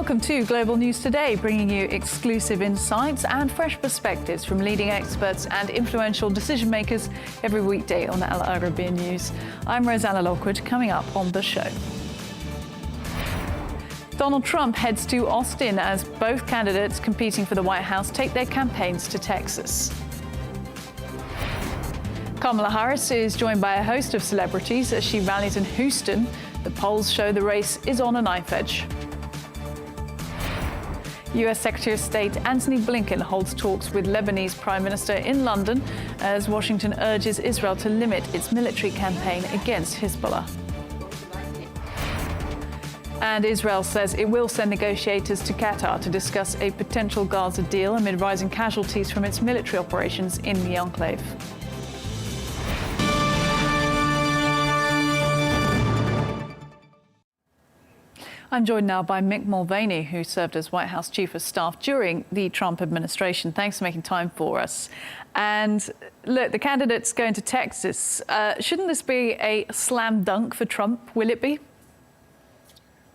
Welcome to Global News Today, bringing you exclusive insights and fresh perspectives from leading experts and influential decision makers every weekday on Al Arabiya News. I'm Rosanna Lockwood. Coming up on the show, Donald Trump heads to Austin as both candidates competing for the White House take their campaigns to Texas. Kamala Harris is joined by a host of celebrities as she rallies in Houston. The polls show the race is on a knife edge. US Secretary of State Antony Blinken holds talks with Lebanese Prime Minister in London as Washington urges Israel to limit its military campaign against Hezbollah. And Israel says it will send negotiators to Qatar to discuss a potential Gaza deal amid rising casualties from its military operations in the enclave. I'm joined now by Mick Mulvaney, who served as White House Chief of Staff during the Trump administration. Thanks for making time for us. And look, the candidates going to Texas, shouldn't this be a slam dunk for Trump? Will it be?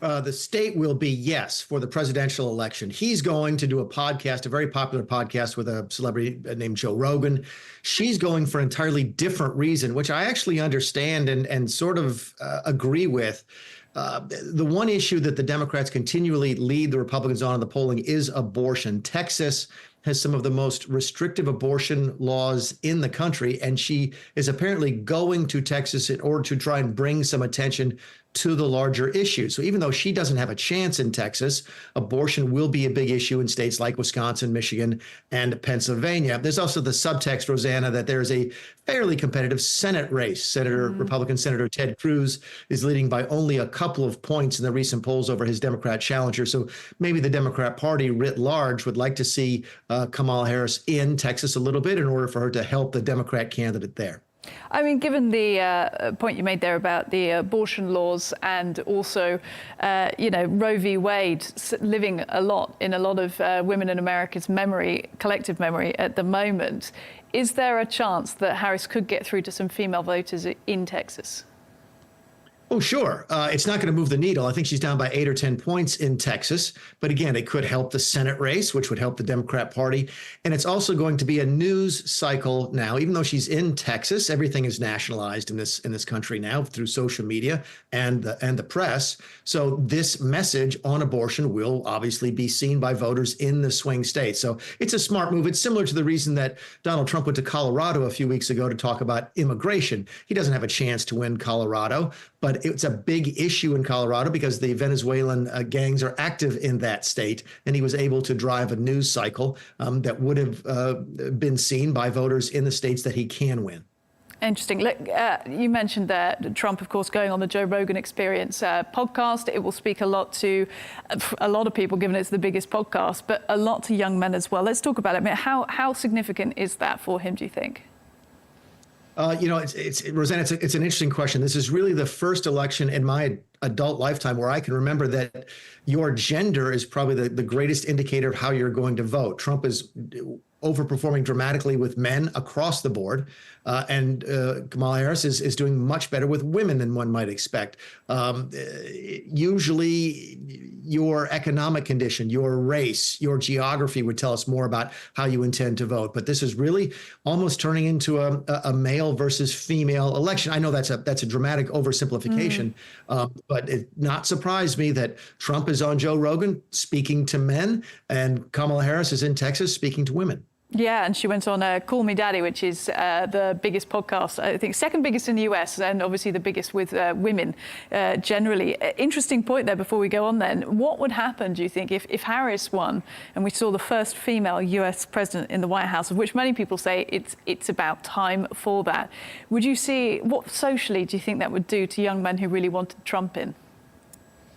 The state will be, yes, for the presidential election. He's going to do a podcast, a very popular podcast with a celebrity named Joe Rogan. She's going for an entirely different reason, which I actually understand and sort of agree with. The one issue that the Democrats continually lead the Republicans on in the polling is abortion. Texas has some of the most restrictive abortion laws in the country, and she is apparently going to Texas in order to try and bring some attention to the larger issue. So even though she doesn't have a chance in Texas, abortion will be a big issue in states like Wisconsin, Michigan, and Pennsylvania. There's also the subtext, Rosanna, that there's a fairly competitive Senate race. Republican Senator Ted Cruz is leading by only a couple of points in the recent polls over his Democrat challenger. So maybe the Democrat Party writ large would like to see Kamala Harris in Texas a little bit in order for her to help the Democrat candidate there. I mean, given the point you made there about the abortion laws and also, Roe v. Wade living a lot in a lot of women in America's memory, collective memory at the moment, is there a chance that Harris could get through to some female voters in Texas? Oh, sure. It's not going to move the needle. I think she's down by 8 or 10 points in Texas. But again, it could help the Senate race, which would help the Democrat Party. And it's also going to be a news cycle now. Even though she's in Texas, everything is nationalized in this country now through social media and the press. So this message on abortion will obviously be seen by voters in the swing states. So it's a smart move. It's similar to the reason that Donald Trump went to Colorado a few weeks ago to talk about immigration. He doesn't have a chance to win Colorado, but it's a big issue in Colorado because the Venezuelan gangs are active in that state, and he was able to drive a news cycle that would have been seen by voters in the states that he can win. Interesting. Look, you mentioned that Trump, of course, going on the Joe Rogan Experience podcast. It will speak a lot to a lot of people, given it's the biggest podcast, but a lot to young men as well. Let's talk about it. I mean, how significant is that for him, do you think? Rosanna, it's an interesting question. This is really the first election in my adult lifetime where I can remember that your gender is probably the greatest indicator of how you're going to vote. Trump is overperforming dramatically with men across the board. And Kamala Harris is doing much better with women than one might expect. Usually your economic condition, your race, your geography would tell us more about how you intend to vote. But this is really almost turning into a male versus female election. I know that's a dramatic oversimplification, but it not surprised me that Trump is on Joe Rogan speaking to men and Kamala Harris is in Texas speaking to women. Yeah, and she went on Call Me Daddy, which is the biggest podcast, I think, second biggest in the US, and obviously the biggest with women generally. Interesting point there before we go on then. What would happen, do you think, if Harris won and we saw the first female US president in the White House, of which many people say it's about time for that? Would you see, what socially do you think that would do to young men who really wanted Trump in?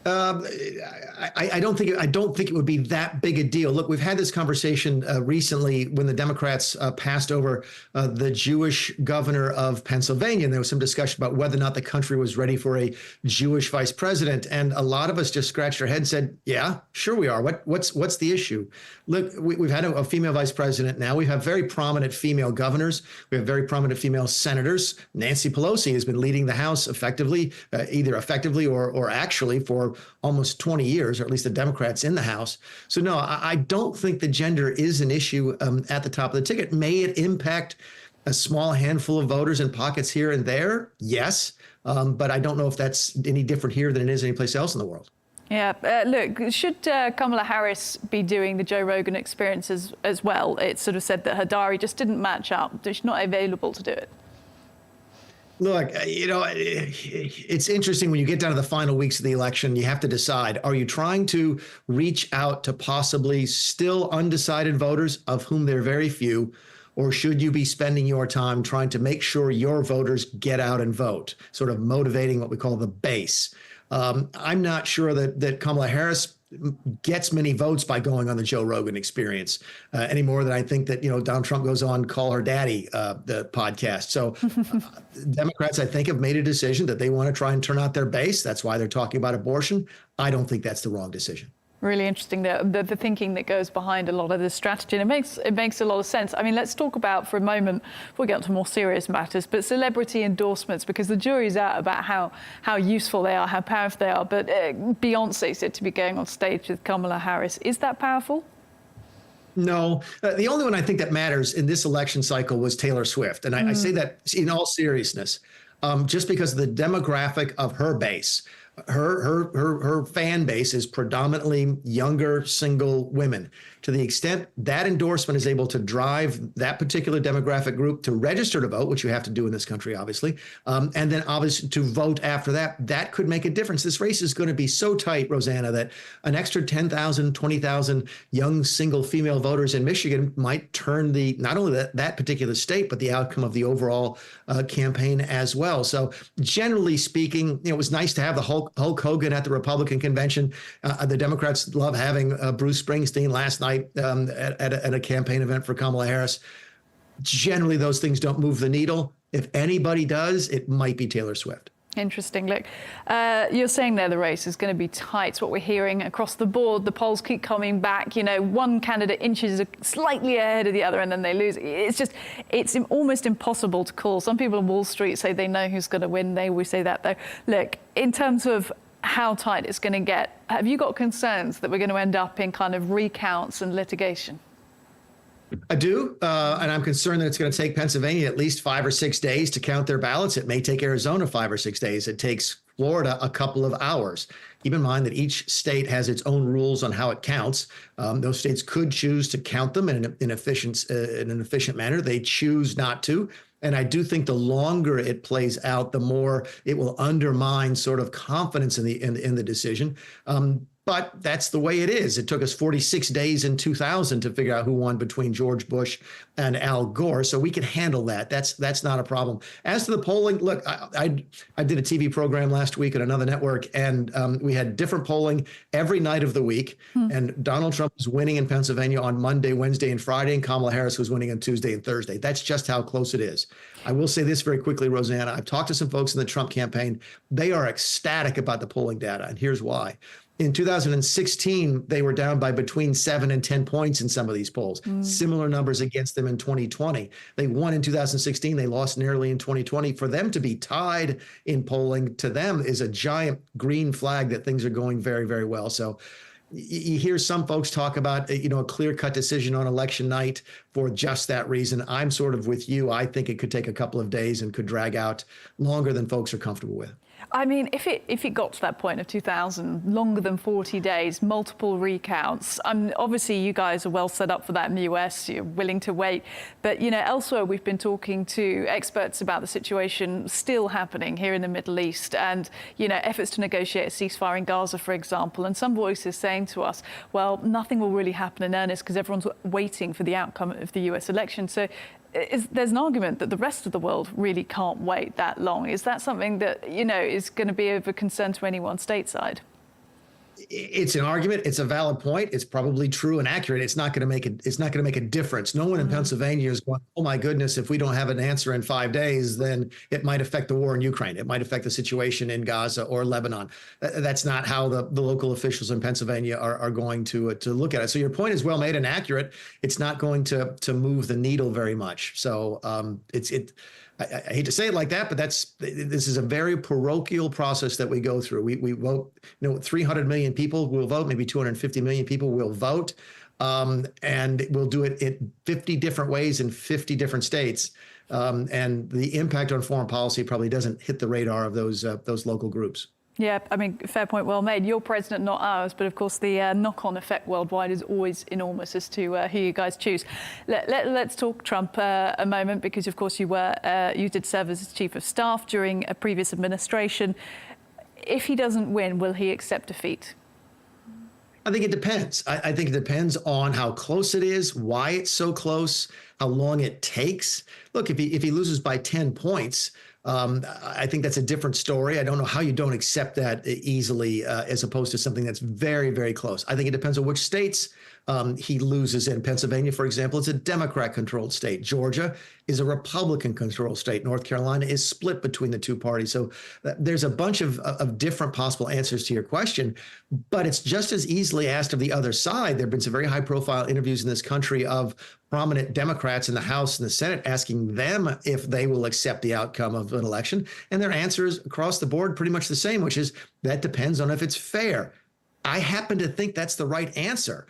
I don't think it would be that big a deal. Look, we've had this conversation recently when the Democrats passed over the Jewish governor of Pennsylvania, and there was some discussion about whether or not the country was ready for a Jewish vice president. And a lot of us just scratched our head and said, yeah, sure we are. What's the issue? Look, we've had a female vice president now. We have very prominent female governors. We have very prominent female senators. Nancy Pelosi has been leading the House effectively, either effectively or actually for for almost 20 years, or at least the Democrats in the House. So no, I don't think the gender is an issue at the top of the ticket. May it impact a small handful of voters in pockets here and there? Yes. But I don't know if that's any different here than it is anyplace else in the world. Yeah, look, should Kamala Harris be doing the Joe Rogan experience as well? It's sort of said that her diary just didn't match up. She's not available to do it. Look, it's interesting when you get down to the final weeks of the election, you have to decide, are you trying to reach out to possibly still undecided voters, of whom there are very few, or should you be spending your time trying to make sure your voters get out and vote, sort of motivating what we call the base? I'm not sure that Kamala Harris gets many votes by going on the Joe Rogan experience any more than I think that, Donald Trump goes on Call Her Daddy, the podcast. So Democrats, I think, have made a decision that they want to try and turn out their base. That's why they're talking about abortion. I don't think that's the wrong decision. Really interesting, the thinking that goes behind a lot of this strategy, and it makes a lot of sense. I mean, let's talk about for a moment, before we get on to more serious matters, but celebrity endorsements, because the jury's out about how useful they are, how powerful they are. But Beyonce said to be going on stage with Kamala Harris. Is that powerful? No, the only one I think that matters in this election cycle was Taylor Swift, and I say that in all seriousness, just because of the demographic of her base. Her fan base is predominantly younger single women. To the extent that endorsement is able to drive that particular demographic group to register to vote, which you have to do in this country, obviously, and then obviously to vote after that, that could make a difference. This race is going to be so tight, Rosanna, that an extra 10,000, 20,000 young single female voters in Michigan might turn not only that particular state, but the outcome of the overall campaign as well. So generally speaking, it was nice to have the Hulk Hogan at the Republican convention. The Democrats love having Bruce Springsteen last night at a campaign event for Kamala Harris. Generally, those things don't move the needle. If anybody does, it might be Taylor Swift. Interesting. Look, you're saying there the race is going to be tight. It's what we're hearing across the board. The polls keep coming back. One candidate inches slightly ahead of the other and then they lose. It's almost impossible to call. Some people on Wall Street say they know who's going to win. They always say that, though. Look, in terms of how tight it's going to get, have you got concerns that we're going to end up in kind of recounts and litigation? I do, and I'm concerned that it's going to take Pennsylvania at least 5 or 6 days to count their ballots. It may take Arizona 5 or 6 days. It takes Florida a couple of hours. Keep in mind that each state has its own rules on how it counts. Those states could choose to count them in an efficient manner. They choose not to. And I do think the longer it plays out, the more it will undermine sort of confidence in the decision. But that's the way it is. It took us 46 days in 2000 to figure out who won between George Bush and Al Gore. So we can handle that. That's not a problem. As to the polling, look, I did a TV program last week at another network, and we had different polling every night of the week. And Donald Trump was winning in Pennsylvania on Monday, Wednesday, and Friday, and Kamala Harris was winning on Tuesday and Thursday. That's just how close it is. I will say this very quickly, Rosanna. I've talked to some folks in the Trump campaign. They are ecstatic about the polling data, and here's why. In 2016, they were down by between 7 and 10 points in some of these polls. Similar numbers against them in 2020. They won in 2016. They lost narrowly in 2020. For them to be tied in polling, to them is a giant green flag that things are going very, very well. So you hear some folks talk about, a clear-cut decision on election night for just that reason. I'm sort of with you. I think it could take a couple of days and could drag out longer than folks are comfortable with. I mean, if it got to that point of 2000, longer than 40 days, multiple recounts, obviously you guys are well set up for that in the US, you're willing to wait. But, elsewhere we've been talking to experts about the situation still happening here in the Middle East and, efforts to negotiate a ceasefire in Gaza, for example. And some voices saying to us, well, nothing will really happen in earnest because everyone's waiting for the outcome of the US election. So there's an argument that the rest of the world really can't wait that long. Is that something that, is going to be of a concern to anyone stateside? It's an argument. It's a valid point. It's probably true and accurate. It's not going to make it. It's not going to make a difference. No one in Pennsylvania is going, oh my goodness, if we don't have an answer in 5 days, then it might affect the war in Ukraine. It might affect the situation in Gaza or Lebanon. That's not how the local officials in Pennsylvania are going to look at it. So your point is well made and accurate. It's not going to move the needle very much. So I hate to say it like that, but this is a very parochial process that we go through. We vote, 300 million people will vote, maybe 250 million people will vote, and we'll do it in 50 different ways in 50 different states. And the impact on foreign policy probably doesn't hit the radar of those local groups. Yeah, I mean, fair point, well made. You're president, not ours, but of course the knock-on effect worldwide is always enormous as to who you guys choose. Let's talk Trump a moment, because of course you did serve as chief of staff during a previous administration. If he doesn't win, will he accept defeat? I think it depends. I think it depends on how close it is, why it's so close, how long it takes. Look, if he loses by 10 points, I think that's a different story. I don't know how you don't accept that easily, as opposed to something that's very, very close. I think it depends on which states he loses in. Pennsylvania, for example, it's a Democrat-controlled state. Georgia is a Republican-controlled state. North Carolina is split between the two parties. So there's a bunch of different possible answers to your question, but it's just as easily asked of the other side. There have been some very high-profile interviews in this country of prominent Democrats in the House and the Senate asking them if they will accept the outcome of an election. And their answer is across the board pretty much the same, which is that depends on if it's fair. I happen to think that's the right answer.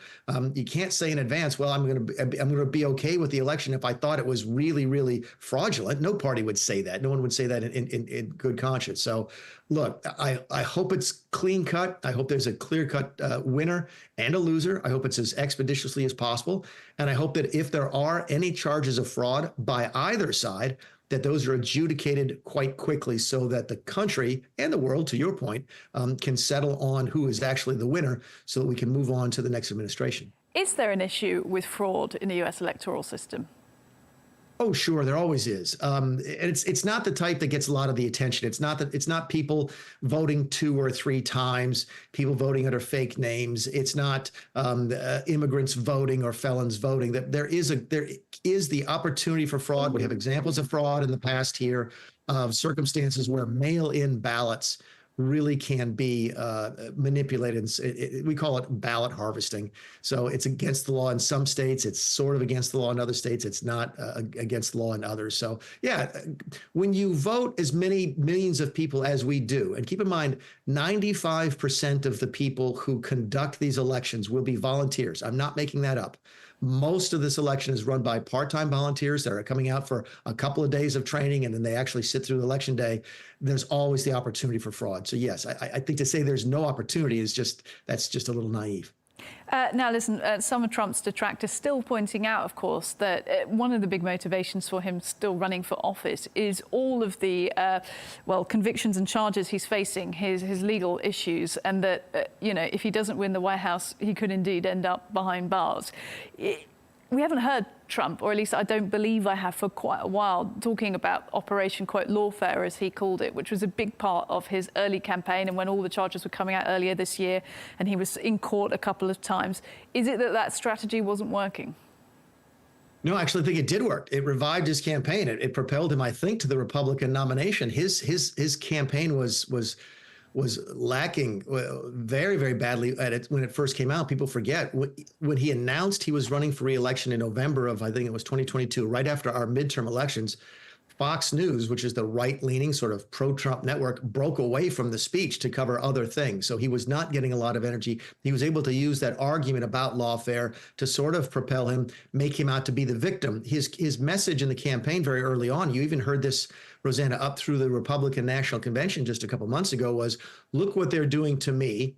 You can't say in advance, well, I'm going to be okay with the election if I thought it was really, really fraudulent. No party would say that. No one would say that in good conscience. So, look, I hope it's clean cut. I hope there's a clear cut winner and a loser. I hope it's as expeditiously as possible. And I hope that if there are any charges of fraud by either side, that those are adjudicated quite quickly so that the country and the world, to your point, can settle on who is actually the winner so that we can move on to the next administration. Is there an issue with fraud in the US electoral system? Oh, sure, there always is. It's not the type that gets a lot of the attention. It's not people voting 2 or 3 times, people voting under fake names. It's not immigrants voting or felons voting. That there is the opportunity for fraud. We have examples of fraud in the past here, of circumstances where mail-in ballots really can be manipulated. We call it ballot harvesting. So it's against the law in some states. It's sort of against the law in other states. It's not against the law in others. So yeah, when you vote as many millions of people as we do, and keep in mind, 95% of the people who conduct these elections will be volunteers. I'm not making that up. Most of this election is run by part-time volunteers that are coming out for a couple of days of training, and then they actually sit through the election day. There's always the opportunity for fraud. So yes, I think to say there's no opportunity that's just a little naive. Now, listen, some of Trump's detractors still pointing out, of course, that one of the big motivations for him still running for office is all of the, convictions and charges he's facing, his legal issues, and that, if he doesn't win the White House, he could indeed end up behind bars. We haven't heard Trump, or at least I don't believe I have for quite a while, talking about Operation, quote, lawfare, as he called it, which was a big part of his early campaign and when all the charges were coming out earlier this year, and he was in court a couple of times. Is it that strategy wasn't working? No, I actually think it did work. It revived his campaign. It propelled him, I think, to the Republican nomination. His campaign was lacking very, very badly at it when it first came out. People forget when he announced he was running for re-election in November of, I think it was 2022, right after our midterm elections. Fox News, which is the right-leaning sort of pro-Trump network, broke away from the speech to cover other things. So he was not getting a lot of energy. He was able to use that argument about lawfare to sort of propel him, make him out to be the victim. His message in the campaign very early on, you even heard this, Rosanna, up through the Republican National Convention just a couple months ago, was, look what they're doing to me.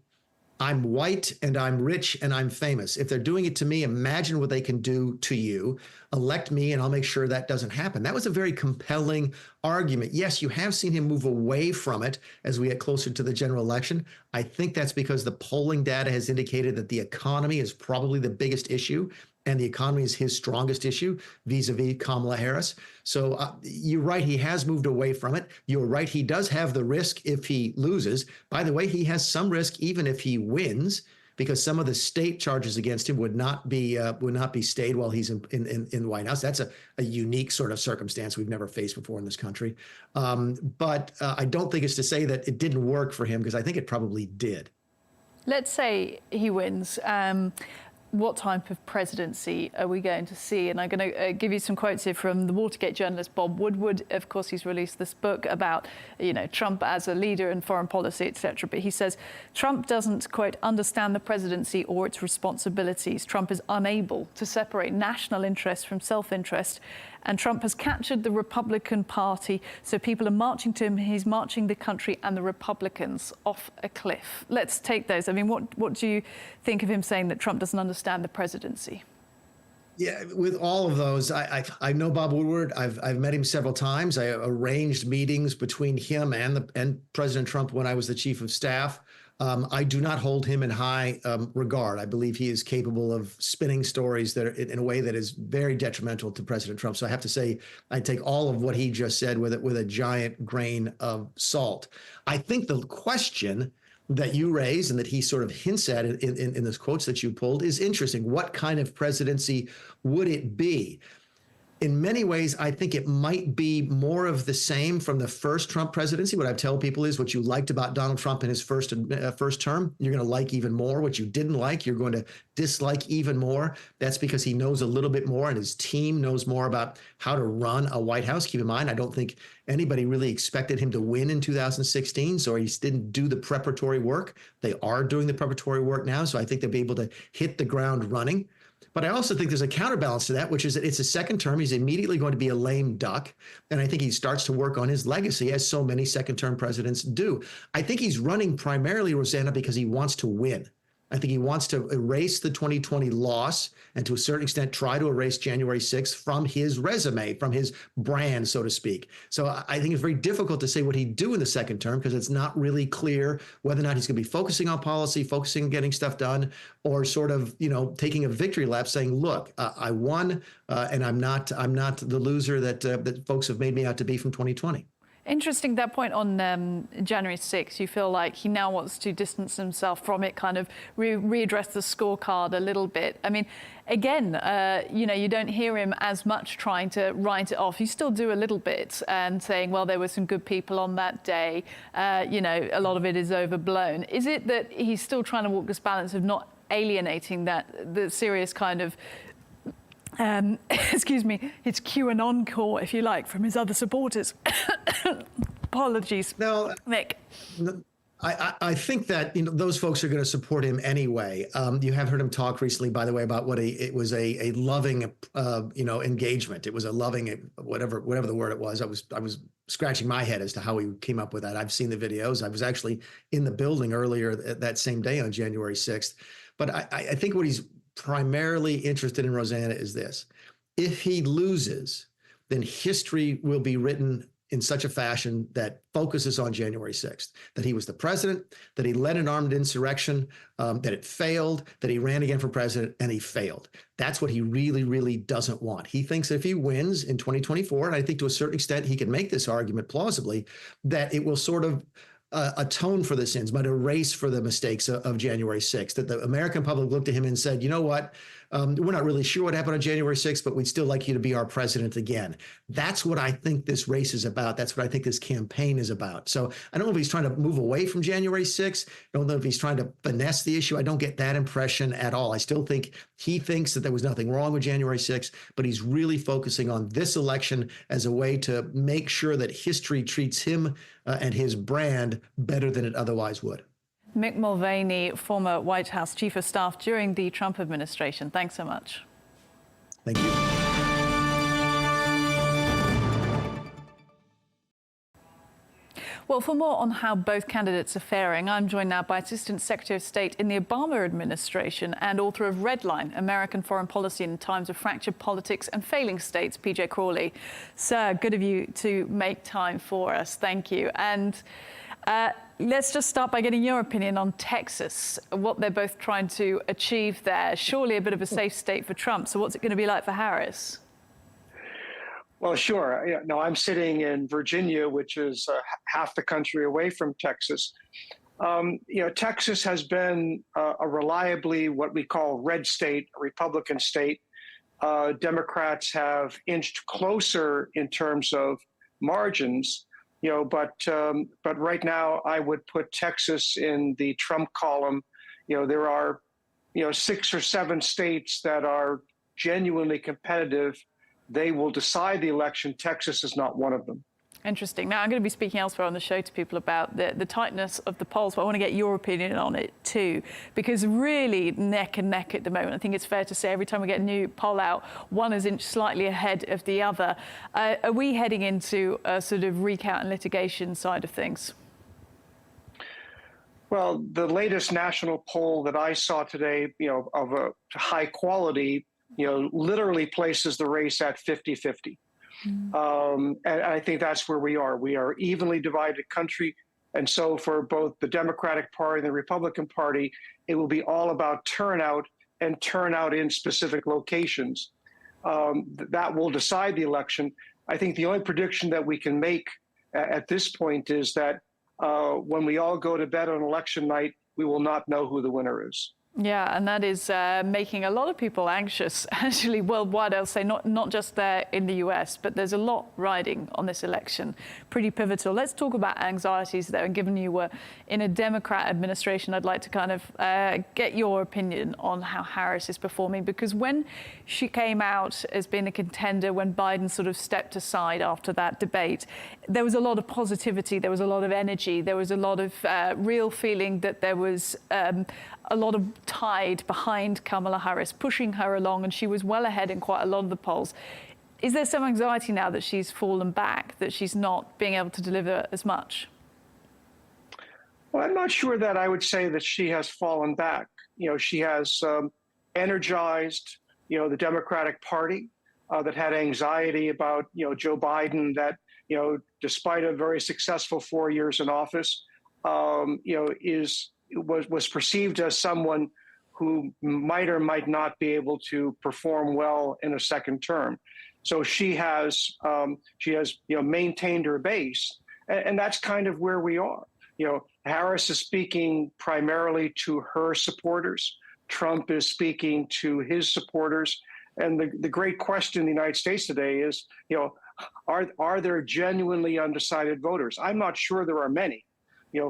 I'm white and I'm rich and I'm famous. If they're doing it to me, imagine what they can do to you. Elect me and I'll make sure that doesn't happen. That was a very compelling argument. Yes, you have seen him move away from it as we get closer to the general election. I think that's because the polling data has indicated that the economy is probably the biggest issue. and the economy is his strongest issue vis-a-vis Kamala Harris. So you're right, he has moved away from it. You're right, he does have the risk if he loses. By the way, he has some risk even if he wins, because some of the state charges against him would not be stayed while he's in the White House. That's a unique sort of circumstance we've never faced before in this country. But I don't think it's to say that it didn't work for him, because I think it probably did. Let's say he wins. What type of presidency are we going to see? And I'm going to give you some quotes here from the Watergate journalist Bob Woodward. Of course, he's released this book about, Trump as a leader in foreign policy, etc. But he says, Trump doesn't, quote, understand the presidency or its responsibilities. Trump is unable to separate national interest from self-interest. And Trump has captured the Republican Party, so people are marching to him. He's marching the country and the Republicans off a cliff. Let's take those. I mean, what do you think of him saying that Trump doesn't understand the presidency? Yeah, with all of those, I know Bob Woodward. I've met him several times. I arranged meetings between him and President Trump when I was the chief of staff. I do not hold him in high regard. I believe he is capable of spinning stories that are in a way that is very detrimental to President Trump. So I have to say, I take all of what he just said with a giant grain of salt. I think the question that you raised and that he sort of hints at in those quotes that you pulled is interesting. What kind of presidency would it be? In many ways, I think it might be more of the same from the first Trump presidency. What I tell people is what you liked about Donald Trump in his first term, you're going to like even more. What you didn't like, you're going to dislike even more. That's because he knows a little bit more and his team knows more about how to run a White House. Keep in mind, I don't think anybody really expected him to win in 2016, so he didn't do the preparatory work. They are doing the preparatory work now, so I think they'll be able to hit the ground running. But I also think there's a counterbalance to that, which is that it's a second term. He's immediately going to be a lame duck. And I think he starts to work on his legacy, as so many second-term presidents do. I think he's running primarily, Rosanna, because he wants to win. I think he wants to erase the 2020 loss and to a certain extent try to erase January 6th from his resume, from his brand, so to speak. So I think it's very difficult to say what he'd do in the second term because it's not really clear whether or not he's going to be focusing on policy, focusing on getting stuff done, or sort of, taking a victory lap saying, look, I won and I'm not the loser that folks have made me out to be from 2020. Interesting, that point on January 6th. You feel like he now wants to distance himself from it, kind of readdress the scorecard a little bit. I mean, again, you don't hear him as much trying to write it off. You still do a little bit and saying, well, there were some good people on that day. A lot of it is overblown. Is it that he's still trying to walk this balance of not alienating the serious kind of excuse me, his QAnon core, if you like, from his other supporters? Apologies. No, Mick. I think that those folks are going to support him anyway. You have heard him talk recently, by the way, about it was a loving engagement. It was a loving whatever the word it was. I was scratching my head as to how he came up with that. I've seen the videos. I was actually in the building earlier that same day on January 6th. But I think what he's primarily interested in, Rosanna, is this. If he loses, then history will be written in such a fashion that focuses on January 6th, that he was the president, that he led an armed insurrection, that it failed, that he ran again for president, and he failed. That's what he really, really doesn't want. He thinks if he wins in 2024, and I think to a certain extent he can make this argument plausibly, that it will sort of atone for the sins, but erase for the mistakes of January 6th, that the American public looked at him and said, you know what, we're not really sure what happened on January 6th, but we'd still like you to be our president again. That's what I think this race is about. That's what I think this campaign is about. So I don't know if he's trying to move away from January 6th. I don't know if he's trying to finesse the issue. I don't get that impression at all. I still think he thinks that there was nothing wrong with January 6th, but he's really focusing on this election as a way to make sure that history treats him and his brand better than it otherwise would. Mick Mulvaney, former White House Chief of Staff during the Trump administration. Thanks so much. Thank you. Well, for more on how both candidates are faring, I'm joined now by Assistant Secretary of State in the Obama administration and author of Redline, American Foreign Policy in Times of Fractured Politics and Failing States, PJ Crowley. Sir, good of you to make time for us. Thank you. And Let's just start by getting your opinion on Texas, what they're both trying to achieve there. Surely a bit of a safe state for Trump. So what's it going to be like for Harris? Well, sure. No, I'm sitting in Virginia, which is half the country away from Texas. Texas has been a reliably what we call red state, a Republican state. Democrats have inched closer in terms of margins, but right now I would put Texas in the Trump column. There are, 6 or 7 states that are genuinely competitive. They will decide the election. Texas is not one of them. Interesting. Now, I'm going to be speaking elsewhere on the show to people about the tightness of the polls, but I want to get your opinion on it too, because really neck and neck at the moment. I think it's fair to say every time we get a new poll out, one is inched slightly ahead of the other. Are we heading into a sort of recount and litigation side of things? Well, the latest national poll that I saw today, of a high quality, literally places the race at 50-50. And I think that's where we are. We are evenly divided country. And so for both the Democratic Party and the Republican Party, it will be all about turnout and turnout in specific locations. That will decide the election. I think the only prediction that we can make at this point is that when we all go to bed on election night, we will not know who the winner is. Yeah, and that is making a lot of people anxious, actually worldwide. I'll say not just there in the US, but there's a lot riding on this election. Pretty pivotal. Let's talk about anxieties, though. And given you were in a Democrat administration, I'd like to kind of get your opinion on how Harris is performing, because when she came out as being a contender, when Biden sort of stepped aside after that debate, there was a lot of positivity, there was a lot of energy, there was a lot of real feeling that there was a lot of tide behind Kamala Harris, pushing her along, and she was well ahead in quite a lot of the polls. Is there some anxiety now that she's fallen back, that she's not being able to deliver as much? Well, I'm not sure that I would say that she has fallen back. She has energized, the Democratic Party that had anxiety about, Joe Biden, that, despite a very successful 4 years in office, was perceived as someone who might or might not be able to perform well in a second term. So she has maintained her base, and that's kind of where we are. Harris is speaking primarily to her supporters. Trump is speaking to his supporters. And the great question in the United States today is, are there genuinely undecided voters? I'm not sure there are many.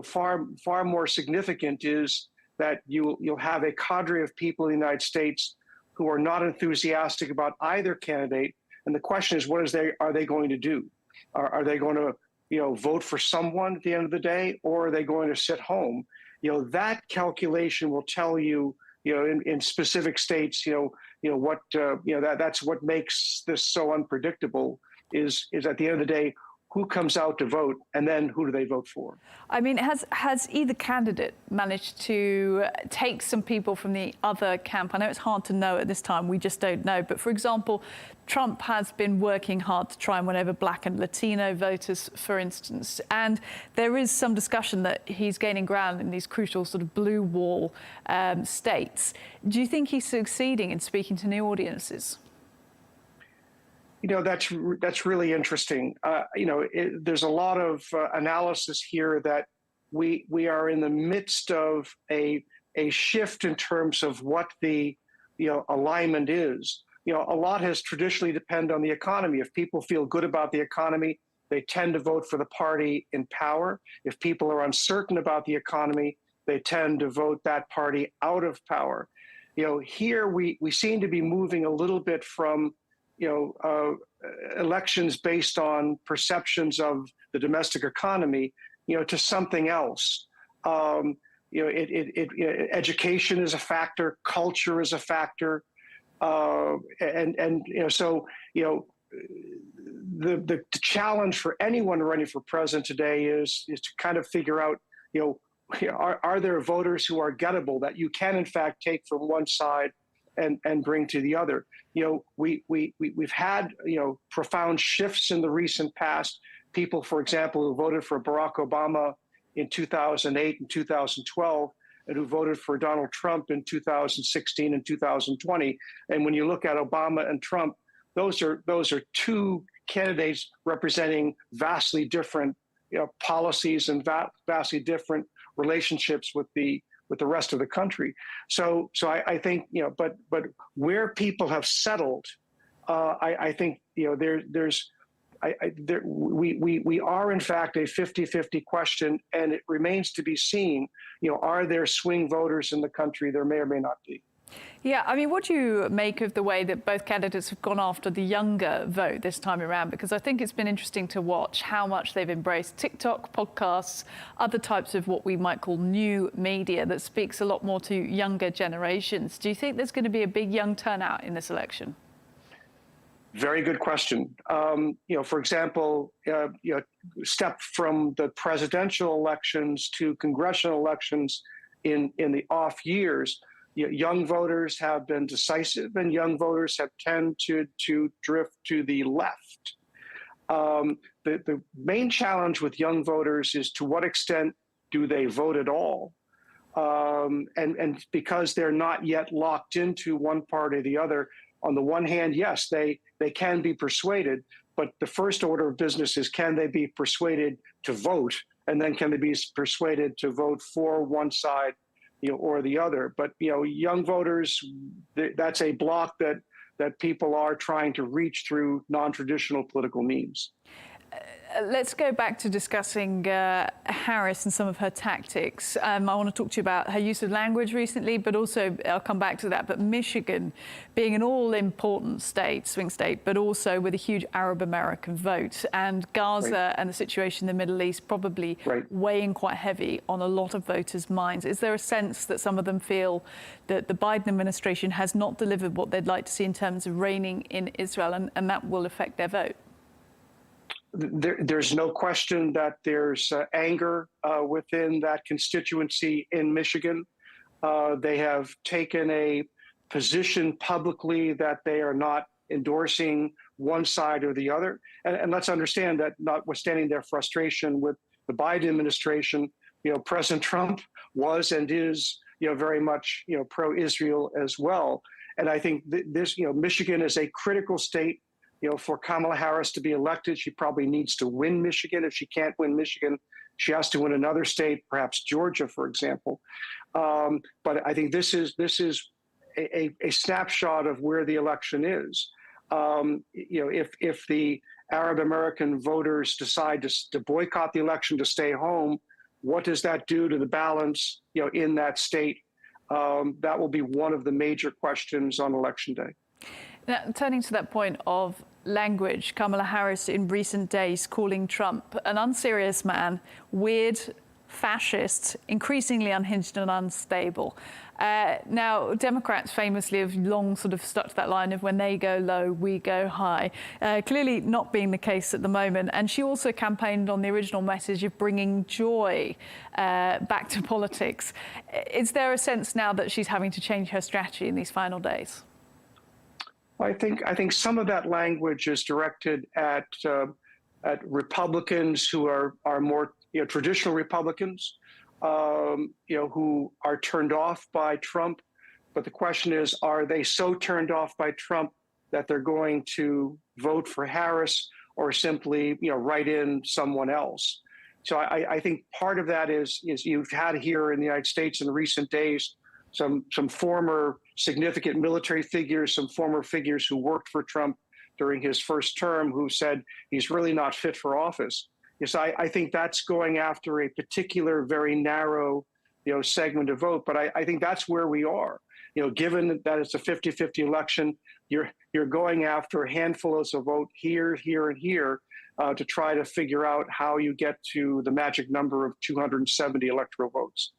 Far more significant is that you'll have a cadre of people in the United States who are not enthusiastic about either candidate. And the question is, are they going to do? Are they going to, vote for someone at the end of the day, or are they going to sit home? That calculation will tell you, in specific states, that's what makes this so unpredictable. Is at the end of the day, who comes out to vote, and then who do they vote for? I mean, has either candidate managed to take some people from the other camp? I know it's hard to know at this time, we just don't know. But for example, Trump has been working hard to try and win over Black and Latino voters, for instance. And there is some discussion that he's gaining ground in these crucial sort of blue wall states. Do you think he's succeeding in speaking to new audiences? That's really interesting. There's a lot of analysis here that we are in the midst of a shift in terms of what the alignment is. A lot has traditionally depended on the economy. If people feel good about the economy, they tend to vote for the party in power. If people are uncertain about the economy, they tend to vote that party out of power. Here we seem to be moving a little bit from elections based on perceptions of the domestic economy, to something else. Education is a factor, culture is a factor, so the challenge for anyone running for president today is to kind of figure out, are there voters who are gettable that you can in fact take from one side and bring to the other. We've had profound shifts in the recent past. People, for example, who voted for Barack Obama in 2008 and 2012, and who voted for Donald Trump in 2016 and 2020. And when you look at Obama and Trump, those are two candidates representing vastly different policies and vastly different relationships with the rest of the country. So I think, but where people have settled, I think, we are in fact a 50-50 question, and it remains to be seen, are there swing voters in the country? There may or may not be. Yeah, I mean, what do you make of the way that both candidates have gone after the younger vote this time around? Because I think it's been interesting to watch how much they've embraced TikTok, podcasts, other types of what we might call new media that speaks a lot more to younger generations. Do you think there's going to be a big young turnout in this election? Very good question. For example, step from the presidential elections to congressional elections in the off years. Young voters have been decisive, and young voters have tended to drift to the left. The main challenge with young voters is to what extent do they vote at all? And because they're not yet locked into one party or the other, on the one hand, yes, they can be persuaded, but the first order of business is, can they be persuaded to vote? And then can they be persuaded to vote for one side or the other? But young voters, that's a block that people are trying to reach through non-traditional political means. Let's go back to discussing Harris and some of her tactics. I want to talk to you about her use of language recently, but also I'll come back to that. But Michigan being an all-important state, swing state, but also with a huge Arab American vote, and Gaza and the situation in the Middle East probably weighing quite heavy on a lot of voters' minds. Is there a sense that some of them feel that the Biden administration has not delivered what they'd like to see in terms of reigning in Israel, and that will affect their vote? There's no question that there's anger within that constituency in Michigan. They have taken a position publicly that they are not endorsing one side or the other. And let's understand that, notwithstanding their frustration with the Biden administration, President Trump was and is very much pro-Israel as well. And I think this Michigan is a critical state. For Kamala Harris to be elected, she probably needs to win Michigan. If she can't win Michigan, she has to win another state, perhaps Georgia, for example. But I think this is a snapshot of where the election is. If the Arab American voters decide to boycott the election, to stay home, what does that do to the balance, in that state? That will be one of the major questions on Election Day. Now, turning to that point of language, Kamala Harris in recent days calling Trump an unserious man, weird, fascist, increasingly unhinged and unstable. Now, Democrats famously have long sort of stuck to that line of when they go low, we go high. Clearly not being the case at the moment. And she also campaigned on the original message of bringing joy back to politics. Is there a sense now that she's having to change her strategy in these final days? I think some of that language is directed at Republicans who are more traditional Republicans, who are turned off by Trump. But the question is, are they so turned off by Trump that they're going to vote for Harris or simply write in someone else? So I think part of that is you've had here in the United States in recent days some former significant military figures, some former figures who worked for Trump during his first term, who said he's really not fit for office. Yes, I think that's going after a particular, very narrow, segment of vote. But I think that's where we are. Given that it's a 50-50 election, you're going after handfuls of vote here, here, and here to try to figure out how you get to the magic number of 270 electoral votes.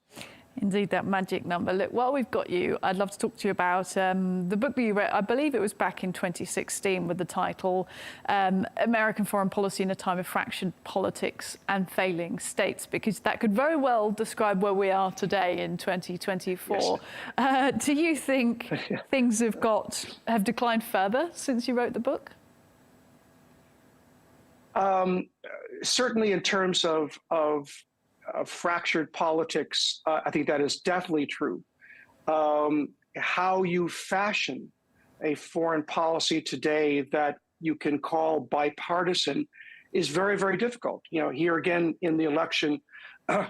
Indeed, that magic number. Look, while we've got you, I'd love to talk to you about the book that you read. I believe it was back in 2016 with the title American Foreign Policy in a Time of Fractured Politics and Failing States, because that could very well describe where we are today in 2024. Yes. Do you think things have declined further since you wrote the book? Certainly in terms of fractured politics. I think that is definitely true. How you fashion a foreign policy today that you can call bipartisan is very, very difficult. You know, here again in the election,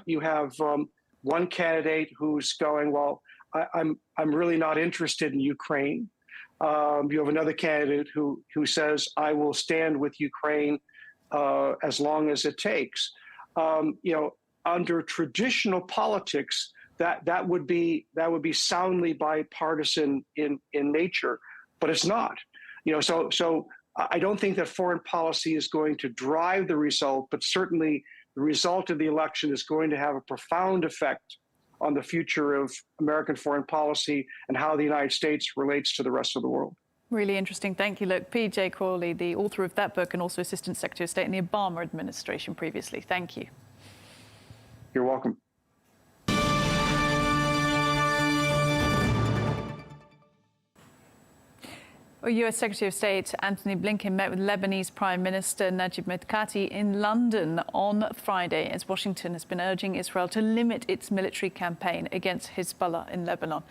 you have one candidate who's going, well, I'm really not interested in Ukraine. You have another candidate who says, I will stand with Ukraine as long as it takes. You know, under traditional politics, that would be soundly bipartisan in nature, but it's not. You know, so I don't think that foreign policy is going to drive the result, but certainly the result of the election is going to have a profound effect on the future of American foreign policy and how the United States relates to the rest of the world. Really interesting. Thank you. Look, P.J. Crowley, the author of that book and also Assistant Secretary of State in the Obama administration previously. Thank you. You're welcome. US Secretary of State Antony Blinken met with Lebanese Prime Minister Najib Mikati in London on Friday, as Washington has been urging Israel to limit its military campaign against Hezbollah in Lebanon.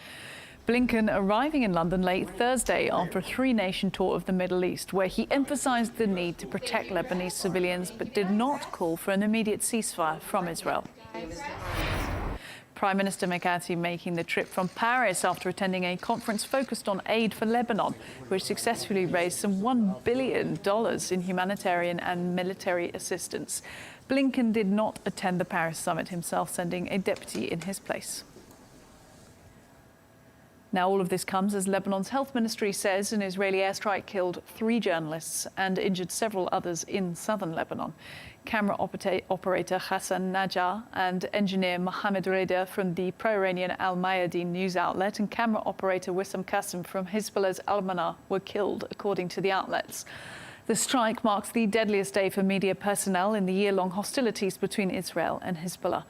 Blinken arriving in London late Thursday after a three-nation tour of the Middle East, where he emphasized the need to protect Lebanese civilians but did not call for an immediate ceasefire from Israel. Prime Minister Mikati making the trip from Paris after attending a conference focused on aid for Lebanon, which successfully raised some $1 billion in humanitarian and military assistance. Blinken did not attend the Paris summit himself, sending a deputy in his place. Now, all of this comes as Lebanon's health ministry says an Israeli airstrike killed 3 journalists and injured several others in southern Lebanon. Camera operator Hassan Najjar and engineer Mohammed Reda from the pro-Iranian Al Mayadeen news outlet and camera operator Wissam Qasim from Hezbollah's Al-Mana were killed, according to the outlets. The strike marks the deadliest day for media personnel in the year-long hostilities between Israel and Hezbollah.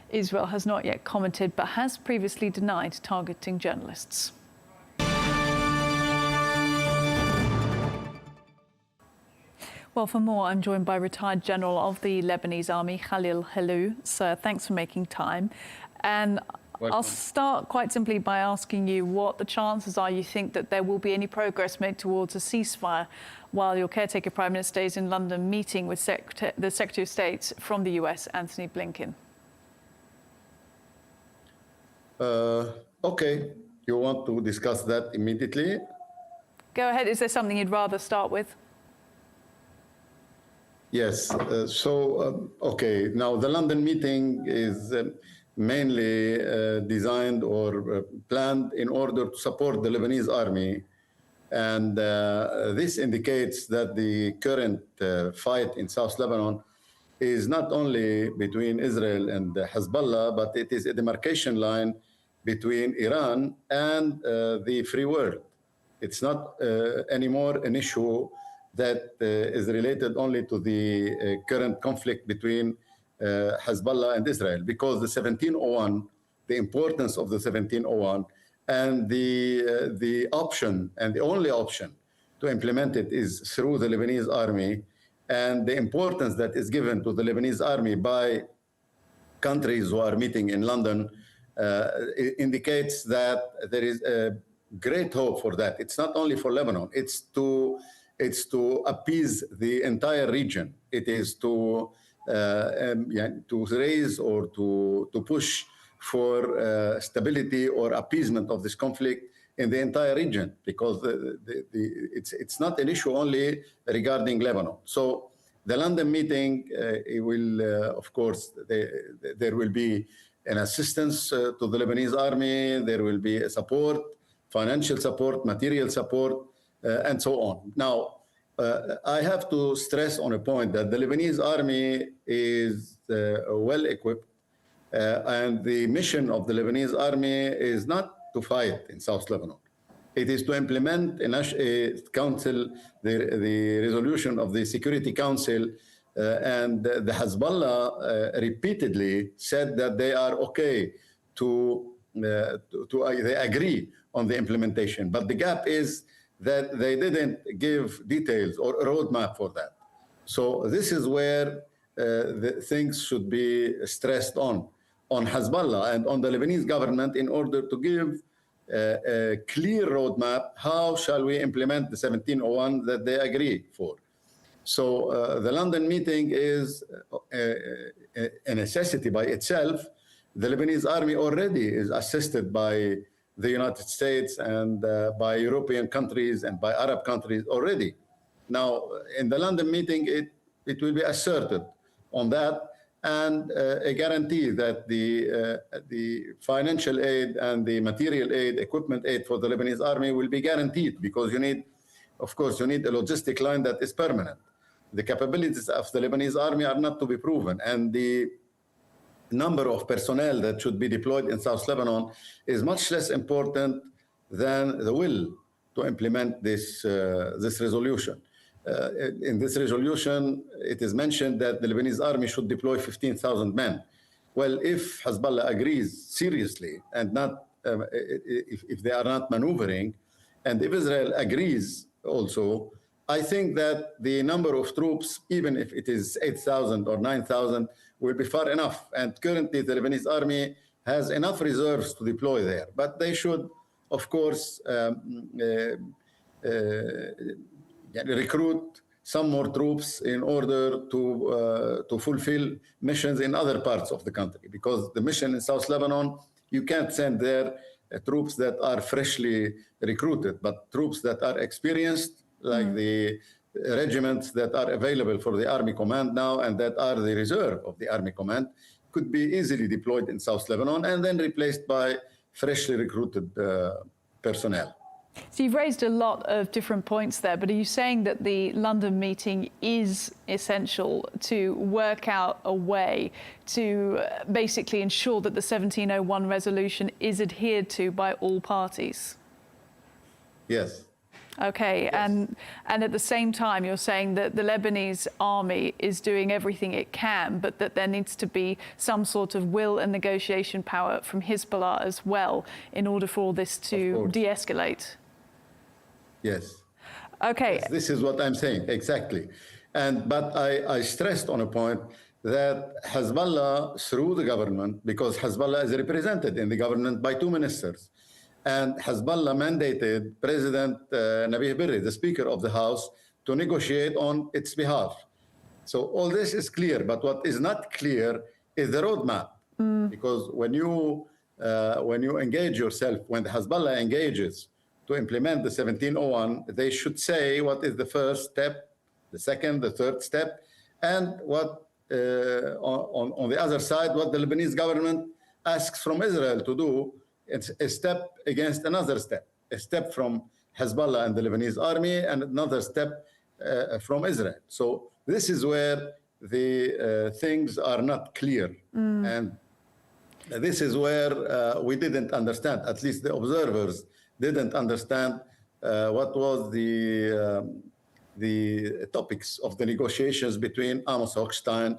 Israel has not yet commented, but has previously denied targeting journalists. Well, for more, I'm joined by retired General of the Lebanese Army, Khalil Helou. Sir, thanks for making time. And welcome. I'll start quite simply by asking you what the chances are you think that there will be any progress made towards a ceasefire while your caretaker Prime Minister is in London meeting with the Secretary of State from the US, Antony Blinken. Okay. You want to discuss that immediately? Go ahead. Is there something you'd rather start with? Yes. Okay. Now, the London meeting is mainly designed or planned in order to support the Lebanese army. And this indicates that the current fight in South Lebanon is not only between Israel and Hezbollah, but it is a demarcation line between Iran and the free world. It's not anymore an issue that is related only to the current conflict between Hezbollah and Israel, because the 1701, the importance of the 1701, and the option and the only option to implement it is through the Lebanese army, and the importance that is given to the Lebanese army by countries who are meeting in London indicates that there is a great hope for that. It's not only for Lebanon, it's to appease the entire region. It is to raise or to push for stability or appeasement of this conflict in the entire region, because it's not an issue only regarding Lebanon. So the London meeting will, of course, there will be an assistance to the Lebanese army. There will be a support, financial support, material support, and so on. Now, I have to stress on a point that the Lebanese army is well equipped, and the mission of the Lebanese army is not to fight in South Lebanon. It is to implement a council, the resolution of the Security Council, and the Hezbollah repeatedly said that they are okay they agree on the implementation. But the gap is that they didn't give details or a roadmap for that. So this is where the things should be stressed on Hezbollah and on the Lebanese government in order to give a clear roadmap. How shall we implement the 1701 that they agree for? So the London meeting is a necessity by itself. The Lebanese army already is assisted by the United States and by European countries and by Arab countries already. Now, in the London meeting, it will be asserted on that, and a guarantee that the financial aid and the material aid, equipment aid for the Lebanese army will be guaranteed, because you need, of course, you need a logistic line that is permanent. The capabilities of the Lebanese army are not to be proven, and the number of personnel that should be deployed in South Lebanon is much less important than the will to implement this resolution. In this resolution, it is mentioned that the Lebanese army should deploy 15,000 men. Well, if Hezbollah agrees seriously and not if they are not maneuvering, and if Israel agrees also, I think that the number of troops, even if it is 8,000 or 9,000, will be far enough. And currently, the Lebanese army has enough reserves to deploy there. But they should, of course, recruit some more troops in order to fulfill missions in other parts of the country. Because the mission in South Lebanon, you can't send there troops that are freshly recruited, but troops that are experienced, like the regiments that are available for the Army Command now and that are the reserve of the Army Command, could be easily deployed in South Lebanon and then replaced by freshly recruited personnel. So you've raised a lot of different points there, but are you saying that the London meeting is essential to work out a way to basically ensure that the 1701 resolution is adhered to by all parties? Yes. Okay, yes. And at the same time, you're saying that the Lebanese army is doing everything it can, but that there needs to be some sort of will and negotiation power from Hezbollah as well in order for all this to de-escalate. Yes. Okay. Yes, this is what I'm saying, exactly. But I stressed on a point that Hezbollah, through the government, because Hezbollah is represented in the government by two ministers, and Hezbollah mandated President Nabih Berri, the Speaker of the House, to negotiate on its behalf. So all this is clear, but what is not clear is the roadmap. Because when you engage yourself, when Hezbollah engages to implement the 1701, they should say what is the first step, the second, the third step, and what on the other side, what the Lebanese government asks from Israel to do. It's a step against another step, a step from Hezbollah and the Lebanese army, and another step from Israel. So this is where the things are not clear. And this is where we didn't understand, at least the observers didn't understand what was the topics of the negotiations between Amos Hochstein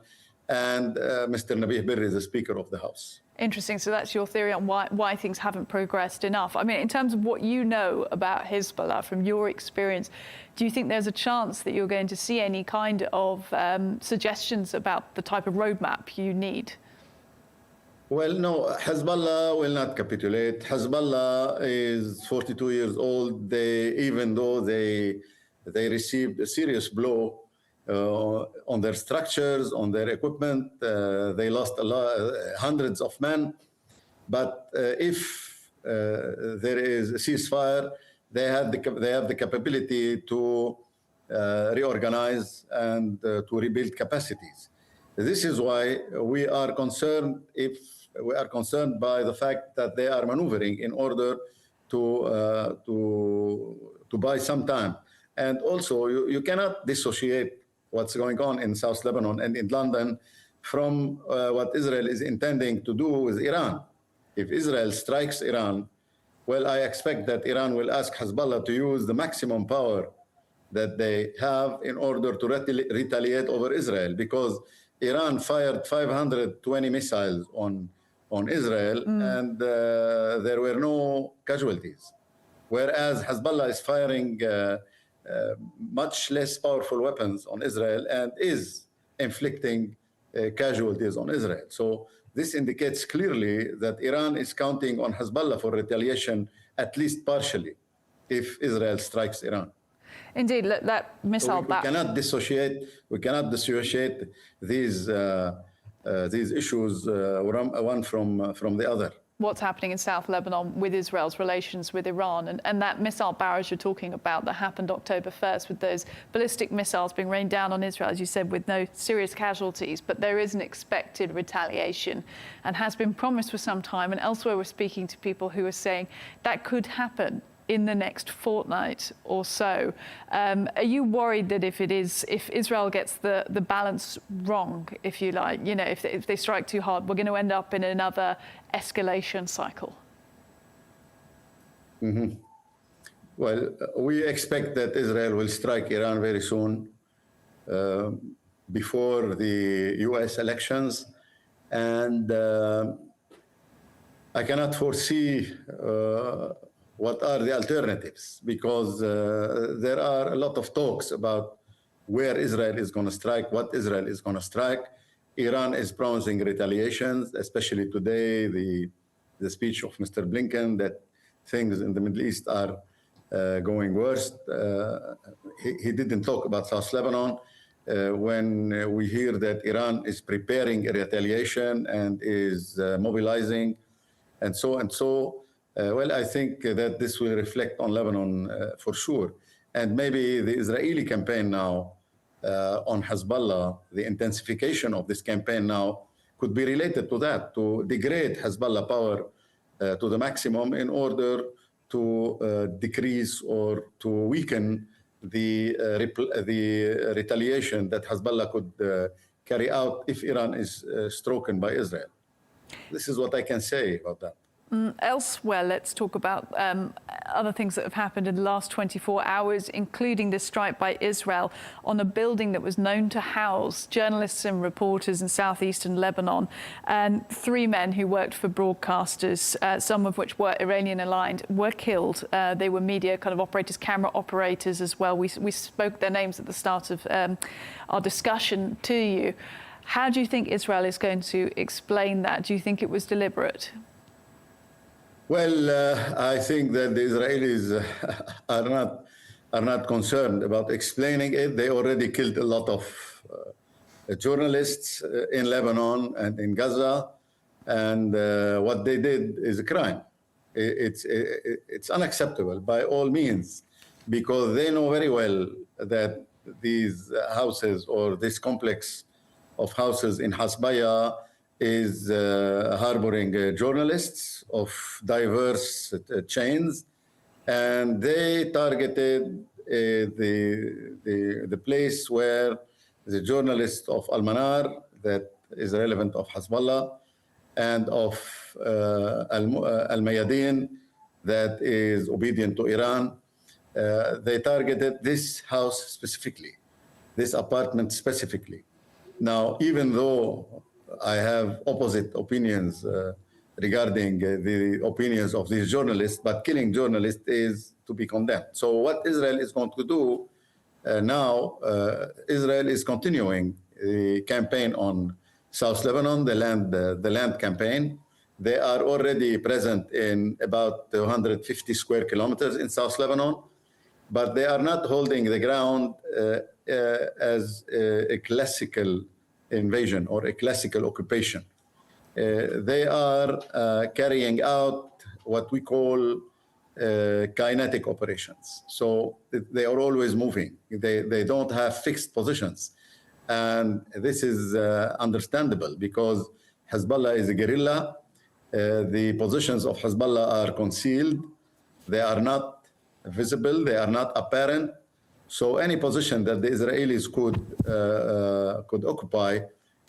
and Mr. Nabih Berri, the Speaker of the House. Interesting. So that's your theory on why things haven't progressed enough. I mean, in terms of what you know about Hezbollah from your experience, do you think there's a chance that you're going to see any kind of suggestions about the type of roadmap you need? Well, no, Hezbollah will not capitulate. Hezbollah is 42 years old. Even though they received a serious blow on their structures, on their equipment, they lost hundreds of men. But if there is a ceasefire, they have the capability to reorganize and to rebuild capacities. This is why we are concerned. We are concerned by the fact that they are maneuvering in order to buy some time. And also, you cannot dissociate what's going on in South Lebanon and in London from what Israel is intending to do with Iran. If Israel strikes Iran, well, I expect that Iran will ask Hezbollah to use the maximum power that they have in order to retaliate over Israel, because Iran fired 520 missiles on Israel, and there were no casualties. Whereas Hezbollah is firing much less powerful weapons on Israel and is inflicting casualties on Israel. So this indicates clearly that Iran is counting on Hezbollah for retaliation, at least partially, if Israel strikes Iran. Indeed, look, that missile. So we cannot dissociate. We cannot dissociate these issues one from the other. What's happening in South Lebanon with Israel's relations with Iran, and that missile barrage you're talking about that happened October 1st, with those ballistic missiles being rained down on Israel, as you said, with no serious casualties, but there is an expected retaliation and has been promised for some time. And elsewhere we're speaking to people who are saying that could happen in the next fortnight or so. Are you worried that if Israel gets the balance wrong, if you like, you know, if they strike too hard, we're going to end up in another escalation cycle? Mm-hmm. Well, we expect that Israel will strike Iran very soon, before the US elections. And I cannot foresee what are the alternatives, because there are a lot of talks about where Israel is going to strike, what Israel is going to strike. Iran is promising retaliations, especially today, the speech of Mr. Blinken, that things in the Middle East are going worse. He didn't talk about South Lebanon. When we hear that Iran is preparing a retaliation and is mobilizing, and so, well, I think that this will reflect on Lebanon for sure. And maybe the Israeli campaign now on Hezbollah, the intensification of this campaign now could be related to that, to degrade Hezbollah power to the maximum in order to decrease or to weaken the retaliation that Hezbollah could carry out if Iran is stricken by Israel. This is what I can say about that. Elsewhere, let's talk about other things that have happened in the last 24 hours, including the strike by Israel on a building that was known to house journalists and reporters in southeastern Lebanon. And 3 men who worked for broadcasters, some of which were Iranian-aligned, were killed. They were media kind of operators, camera operators as well. We spoke their names at the start of our discussion to you. How do you think Israel is going to explain that? Do you think it was deliberate? Well, I think that the Israelis are not concerned about explaining it. They already killed a lot of journalists in Lebanon and in Gaza, and what they did is a crime. It's unacceptable by all means, because they know very well that these houses or this complex of houses in Hasbaya is harboring journalists of diverse chains, and they targeted the place where the journalist of Al-Manar, that is relevant of Hezbollah, and of Al-Mayadeen, that is obedient to Iran. They targeted this house specifically, this apartment specifically. Now, even though I have opposite opinions regarding the opinions of these journalists, but killing journalists is to be condemned. So what Israel is going to do now, Israel is continuing the campaign on South Lebanon, the land campaign. They are already present in about 150 square kilometers in South Lebanon, but they are not holding the ground as a classical invasion or a classical occupation. They are carrying out what we call kinetic operations. So they are always moving. They don't have fixed positions. And this is understandable because Hezbollah is a guerrilla. The positions of Hezbollah are concealed. They are not visible. They are not apparent. So any position that the Israelis could occupy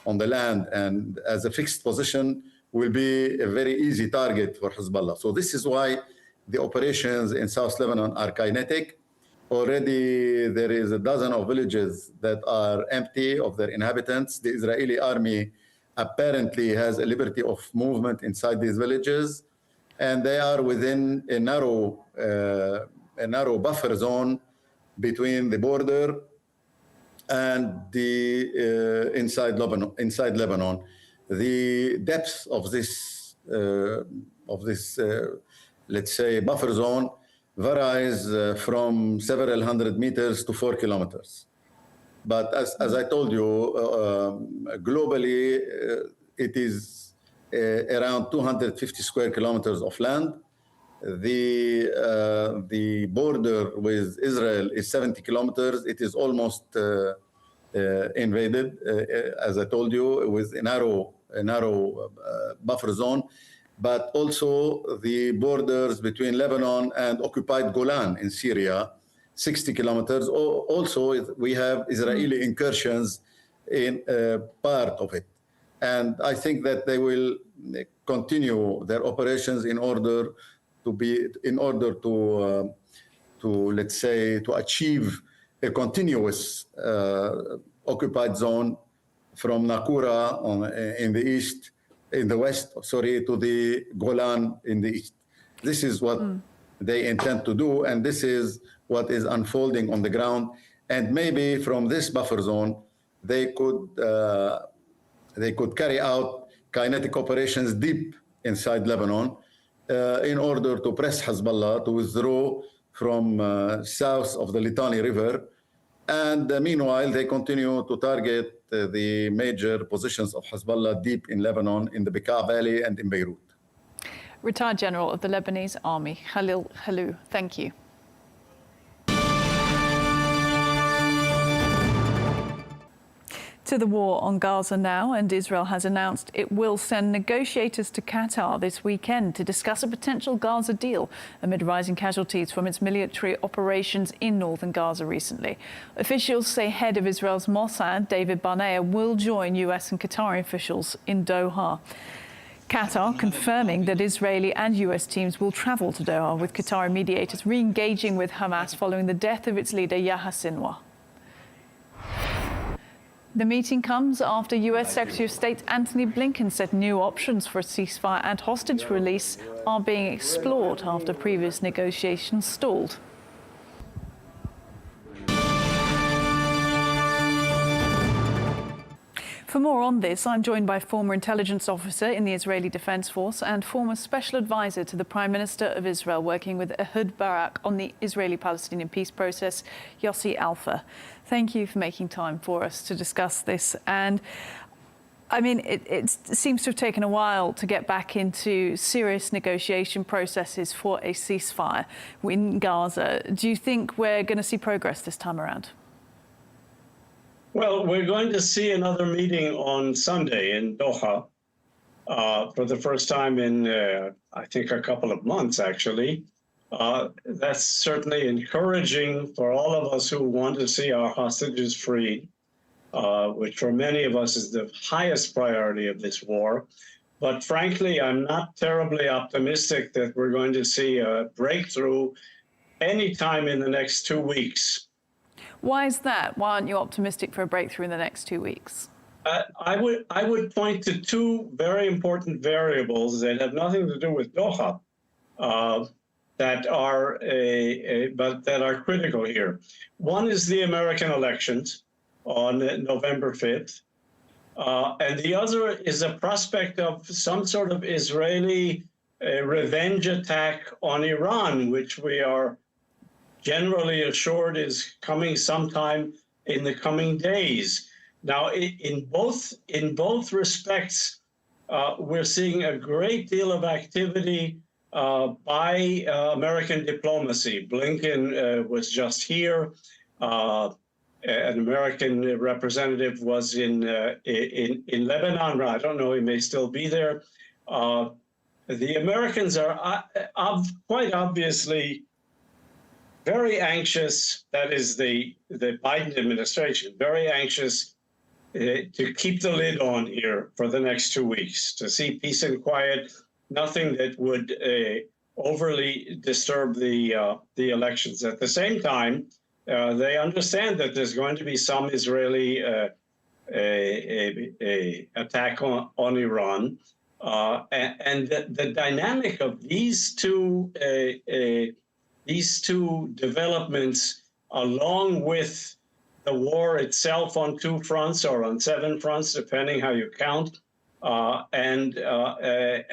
on the land and as a fixed position will be a very easy target for Hezbollah. So this is why the operations in South Lebanon are kinetic. Already there is a dozen of villages that are empty of their inhabitants. The Israeli army apparently has a liberty of movement inside these villages, and they are within a narrow buffer zone between the border and the inside Lebanon, the depth of this let's say buffer zone varies from several hundred meters to 4 kilometers. But as I told you, globally it is around 250 square kilometers of land. The border with Israel is 70 kilometers. It is almost invaded, as I told you, with a narrow buffer zone, but also the borders between Lebanon and occupied Golan in Syria, 60 kilometers. Also, we have Israeli incursions in part of it. And I think that they will continue their operations in order to let's say, to achieve a continuous occupied zone from Nakura in the west, to the Golan in the east. This is what they intend to do, and this is what is unfolding on the ground. And maybe from this buffer zone, they could carry out kinetic operations deep inside Lebanon in order to press Hezbollah to withdraw from south of the Litani River. And meanwhile, they continue to target the major positions of Hezbollah deep in Lebanon, in the Bekaa Valley and in Beirut. Retired General of the Lebanese Army, Khalil, Helou, thank you. To the war on Gaza now, and Israel has announced it will send negotiators to Qatar this weekend to discuss a potential Gaza deal amid rising casualties from its military operations in northern Gaza recently. Officials say head of Israel's Mossad, David Barnea, will join US and Qatari officials in Doha. Qatar confirming that Israeli and US teams will travel to Doha, with Qatari mediators re-engaging with Hamas following the death of its leader Yahya Sinwar. The meeting comes after US Secretary of State Antony Blinken said new options for a ceasefire and hostage release are being explored after previous negotiations stalled. For more on this, I'm joined by former intelligence officer in the Israeli Defense Force and former special advisor to the Prime Minister of Israel, working with Ehud Barak on the Israeli-Palestinian peace process, Yossi Alpher. Thank you for making time for us to discuss this. And I mean, it seems to have taken a while to get back into serious negotiation processes for a ceasefire in Gaza. Do you think we're going to see progress this time around? Well, we're going to see another meeting on Sunday in Doha for the first time in, I think, a couple of months, actually. That's certainly encouraging for all of us who want to see our hostages freed, which for many of us is the highest priority of this war. But frankly, I'm not terribly optimistic that we're going to see a breakthrough anytime in the next 2 weeks. Why is that? Why aren't you optimistic for a breakthrough in the next 2 weeks? I would point to two very important variables that have nothing to do with Doha, that are critical here. One is the American elections on November 5th, and the other is a prospect of some sort of Israeli revenge attack on Iran, which we are generally assured is coming sometime in the coming days. Now, in both respects, we're seeing a great deal of activity by American diplomacy. Blinken was just here. An American representative was in Lebanon. I don't know, he may still be there. The Americans are quite obviously very anxious, that is the Biden administration, very anxious to keep the lid on here for the next 2 weeks, to see peace and quiet, nothing that would overly disturb the elections. At the same time, they understand that there's going to be some Israeli attack on Iran. And the dynamic of these two developments, along with the war itself on 2 fronts or on 7 fronts, depending how you count, and the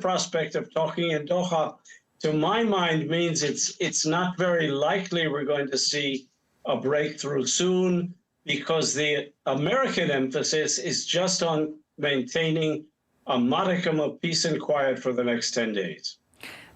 prospect of talking in Doha, to my mind, means it's not very likely we're going to see a breakthrough soon, because the American emphasis is just on maintaining a modicum of peace and quiet for the next 10 days.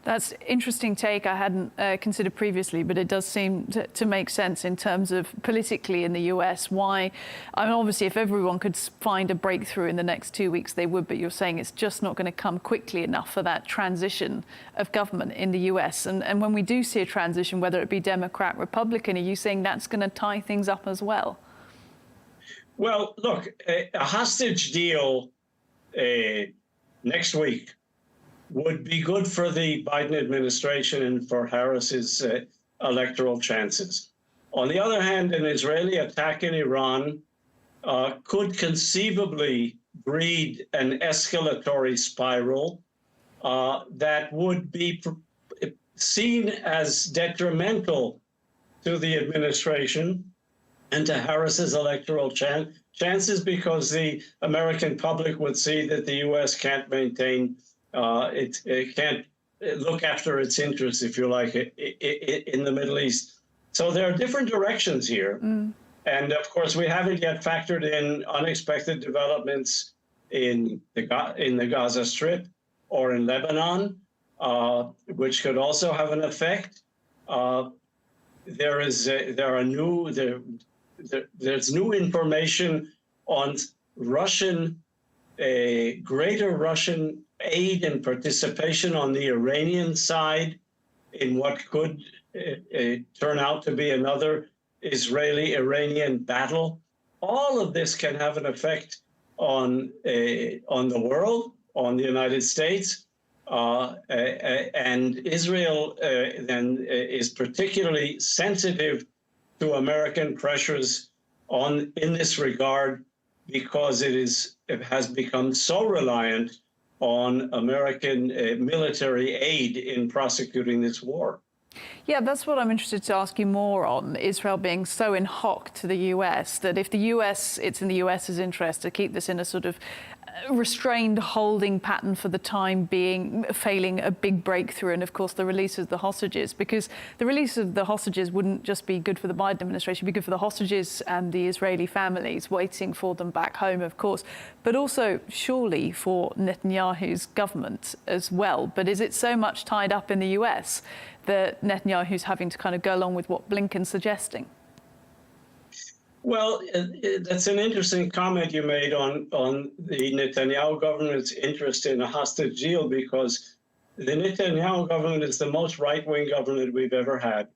That's an interesting take I hadn't considered previously, but it does seem to make sense in terms of politically in the US. Why? I mean, obviously, if everyone could find a breakthrough in the next 2 weeks, they would, but you're saying it's just not going to come quickly enough for that transition of government in the US. And when we do see a transition, whether it be Democrat, Republican, are you saying that's going to tie things up as well? Well, look, a hostage deal next week would be good for the Biden administration and for Harris's electoral chances. On the other hand, an Israeli attack in Iran could conceivably breed an escalatory spiral that would be seen as detrimental to the administration and to Harris's electoral chances, because the American public would see that the U.S. can't maintain it can't look after its interests, if you like, in the Middle East. So there are different directions here. And of course, we haven't yet factored in unexpected developments in the Gaza Strip or in Lebanon, which could also have an effect. There's new information on greater Russian aid and participation on the Iranian side in what could turn out to be another Israeli-Iranian battle. All of this can have an effect on the world, on the United States, and Israel then is particularly sensitive to American pressures in this regard, because it has become so reliant on American military aid in prosecuting this war. Yeah, that's what I'm interested to ask you more on, Israel being so in hock to the US, that if the US, it's in the US's interest to keep this in a sort of restrained holding pattern for the time being, failing a big breakthrough, and of course the release of the hostages, because the release of the hostages wouldn't just be good for the Biden administration, it'd be good for the hostages and the Israeli families waiting for them back home, of course, but also surely for Netanyahu's government as well. But is it so much tied up in the US that Netanyahu's having to kind of go along with what Blinken's suggesting? Well, that's an interesting comment you made on the Netanyahu government's interest in a hostage deal, because the Netanyahu government is the most right-wing government we've ever had.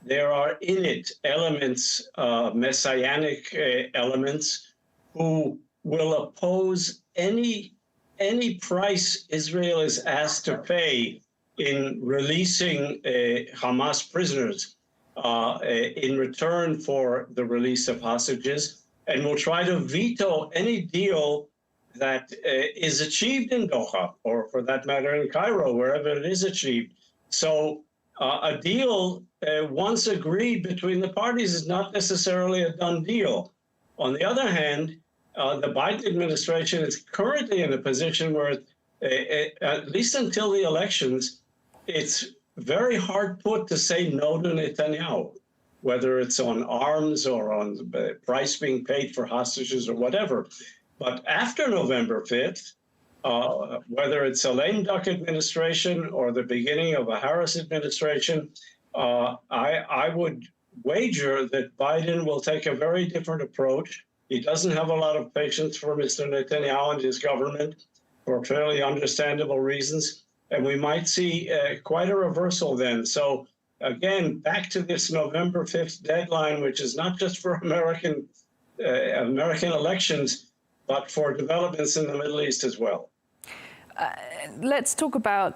There are in it elements, messianic elements, who will oppose any price Israel is asked to pay in releasing Hamas prisoners in return for the release of hostages, and will try to veto any deal that is achieved in Doha, or for that matter in Cairo, wherever it is achieved. So a deal once agreed between the parties is not necessarily a done deal. On the other hand, the Biden administration is currently in a position where, at least until the elections, it's very hard put to say no to Netanyahu, whether it's on arms or on the price being paid for hostages or whatever. But after November 5th, whether it's a lame duck administration or the beginning of a Harris administration, I would wager that Biden will take a very different approach. He doesn't have a lot of patience for Mr. Netanyahu and his government for fairly understandable reasons. And we might see quite a reversal then. So again, back to this November 5th deadline, which is not just for American elections, but for developments in the Middle East as well. Let's talk about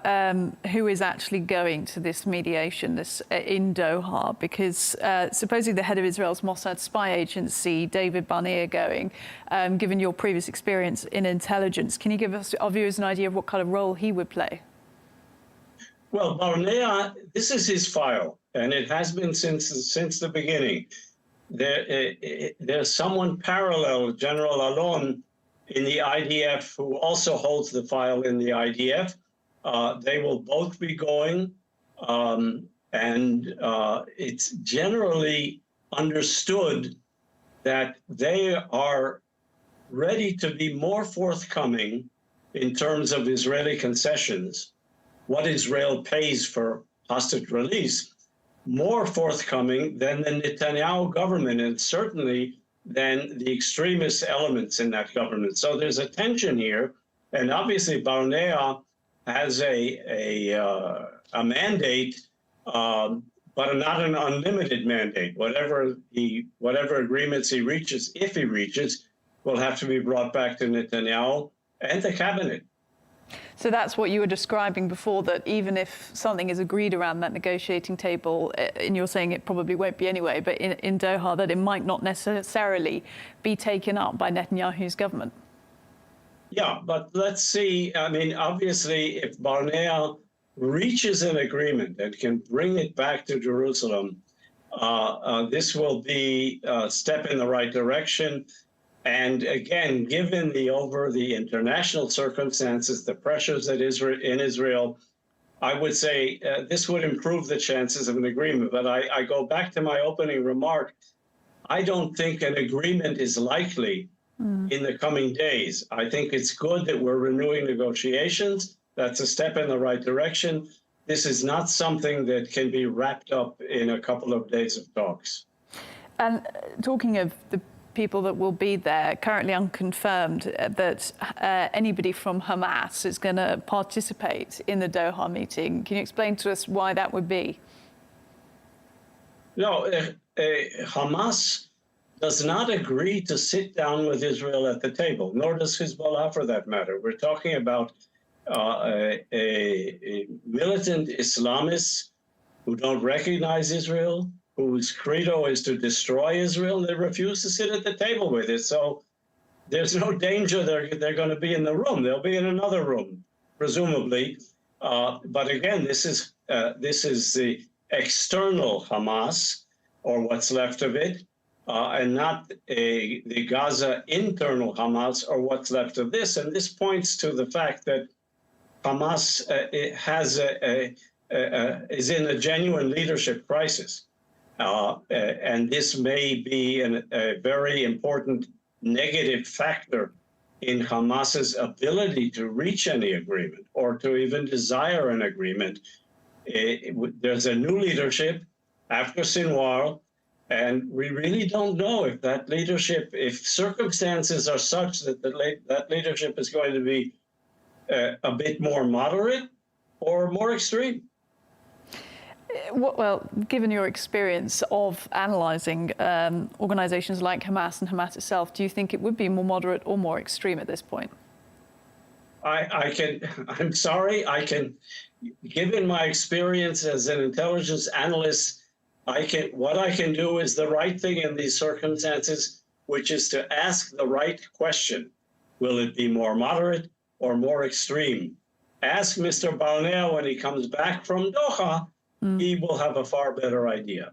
who is actually going to this mediation in Doha, because supposedly the head of Israel's Mossad spy agency, David Barnea, going. Given your previous experience in intelligence, can you give us, our viewers, an idea of what kind of role he would play? Well, Barnea, this is his file, and it has been since the beginning. there's someone parallel, General Alon, in the IDF, who also holds the file in the IDF. They will both be going, and it's generally understood that they are ready to be more forthcoming in terms of Israeli concessions, what Israel pays for hostage release, more forthcoming than the Netanyahu government, and certainly than the extremist elements in that government. So there's a tension here, and obviously Barnea has a mandate, but not an unlimited mandate. Whatever agreements he reaches, if he reaches, will have to be brought back to Netanyahu and the cabinet. So that's what you were describing before, that even if something is agreed around that negotiating table, and you're saying it probably won't be anyway, but in Doha, that it might not necessarily be taken up by Netanyahu's government. Yeah, but let's see. I mean, obviously, if Barnea reaches an agreement and can bring it back to Jerusalem, this will be a step in the right direction. And again, given the international circumstances, the pressures that in Israel, I would say this would improve the chances of an agreement. But I go back to my opening remark. I don't think an agreement is likely in the coming days. I think it's good that we're renewing negotiations. That's a step in the right direction. This is not something that can be wrapped up in a couple of days of talks. And talking of the people that will be there, currently unconfirmed that anybody from Hamas is going to participate in the Doha meeting. Can you explain to us why that would be? No, Hamas does not agree to sit down with Israel at the table, nor does Hezbollah for that matter. We're talking about a militant Islamists who don't recognize Israel, whose credo is to destroy Israel, and they refuse to sit at the table with it. So there's no danger they're going to be in the room. They'll be in another room, presumably. But again, this is the external Hamas, or what's left of it, and not the Gaza internal Hamas, or what's left of this. And this points to the fact that Hamas is in a genuine leadership crisis. And this may be a very important negative factor in Hamas's ability to reach any agreement or to even desire an agreement. There's a new leadership after Sinwar, and we really don't know if that leadership, if circumstances are such that that leadership is going to be a bit more moderate or more extreme. Well, given your experience of analysing organisations like Hamas and Hamas itself, do you think it would be more moderate or more extreme at this point? I'm sorry, given my experience as an intelligence analyst, what I can do is the right thing in these circumstances, which is to ask the right question. Will it be more moderate or more extreme? Ask Mr. Barnea when he comes back from Doha. He will have a far better idea.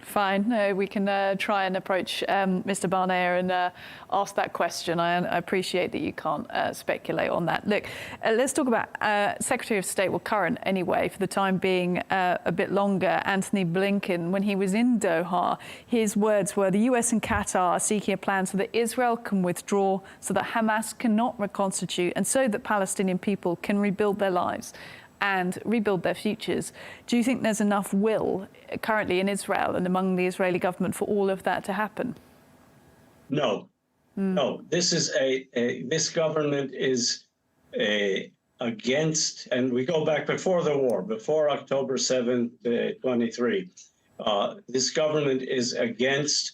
Fine. No, we can try and approach Mr. Barnea and ask that question. I appreciate that you can't speculate on that. Look, let's talk about Secretary of State, well, current anyway, for the time being a bit longer, Antony Blinken. When he was in Doha, his words were, the US and Qatar are seeking a plan so that Israel can withdraw, so that Hamas cannot reconstitute, and so that Palestinian people can rebuild their lives and rebuild their futures. Do you think there's enough will currently in Israel and among the Israeli government for all of that to happen? No, no. This is this government is against, and we go back before the war, before October 7th, 23. This government is against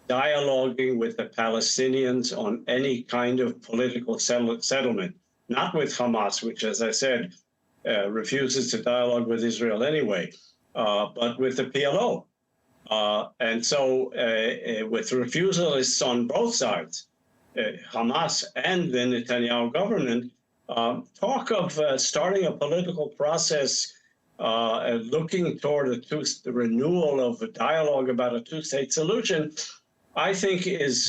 dialoguing with the Palestinians on any kind of political settlement, not with Hamas, which, as I said, refuses to dialogue with Israel anyway, but with the PLO. And so with refusalists on both sides, Hamas and the Netanyahu government, talk of starting a political process looking toward the renewal of a dialogue about a two-state solution, I think is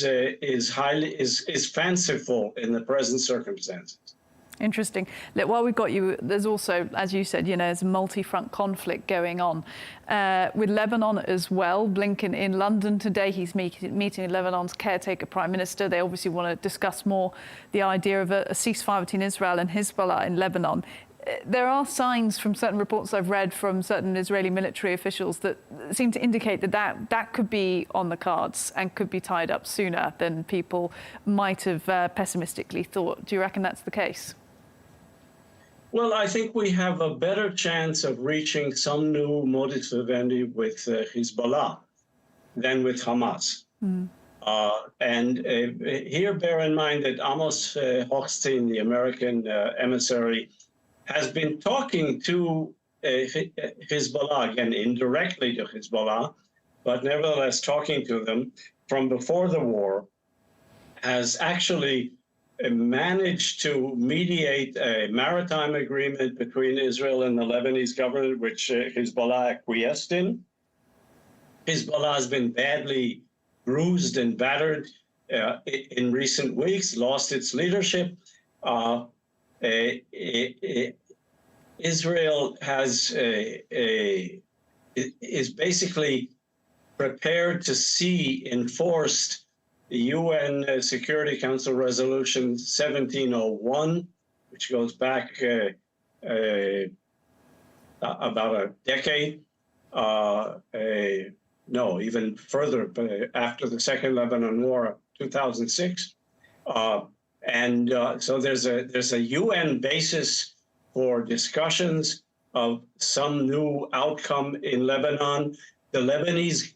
fanciful in the present circumstances. Interesting. Look, while we've got you, there's also, as you said, there's a multi-front conflict going on with Lebanon as well. Blinken in London today. He's meeting Lebanon's caretaker prime minister. They obviously want to discuss more the idea of a ceasefire between Israel and Hezbollah in Lebanon. There are signs from certain reports I've read from certain Israeli military officials that seem to indicate that could be on the cards and could be tied up sooner than people might have pessimistically thought. Do you reckon that's the case? Well, I think we have a better chance of reaching some new modus vivendi with Hezbollah than with Hamas. Here, bear in mind that Amos Hochstein, the American emissary, has been talking to Hezbollah, again, indirectly to Hezbollah, but nevertheless talking to them from before the war, has actually managed to mediate a maritime agreement between Israel and the Lebanese government, which Hezbollah acquiesced in. Hezbollah has been badly bruised and battered in recent weeks, lost its leadership. Israel is basically prepared to see enforced the UN Security Council Resolution 1701, which goes back about a decade, no, even further, after the Second Lebanon War, 2006. So there's a UN basis for discussions of some new outcome in Lebanon. The Lebanese,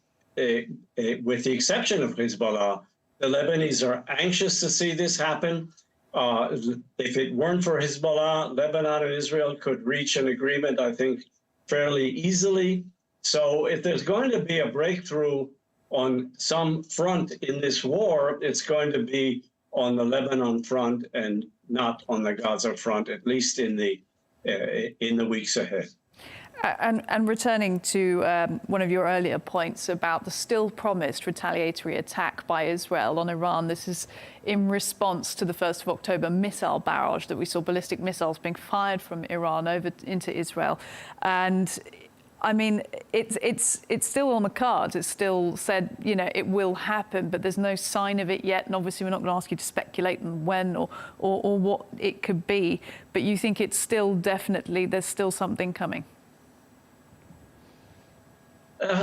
with the exception of Hezbollah, the Lebanese are anxious to see this happen. If it weren't for Hezbollah, Lebanon and Israel could reach an agreement, I think, fairly easily. So if there's going to be a breakthrough on some front in this war, it's going to be on the Lebanon front and not on the Gaza front, at least in the weeks ahead. And returning to one of your earlier points about the still promised retaliatory attack by Israel on Iran, this is in response to the 1st of October missile barrage that we saw, ballistic missiles being fired from Iran over into Israel. And I mean, it's still on the cards. It's still said, it will happen, but there's no sign of it yet. And obviously, we're not going to ask you to speculate on when or what it could be. But you think it's still definitely, there's still something coming?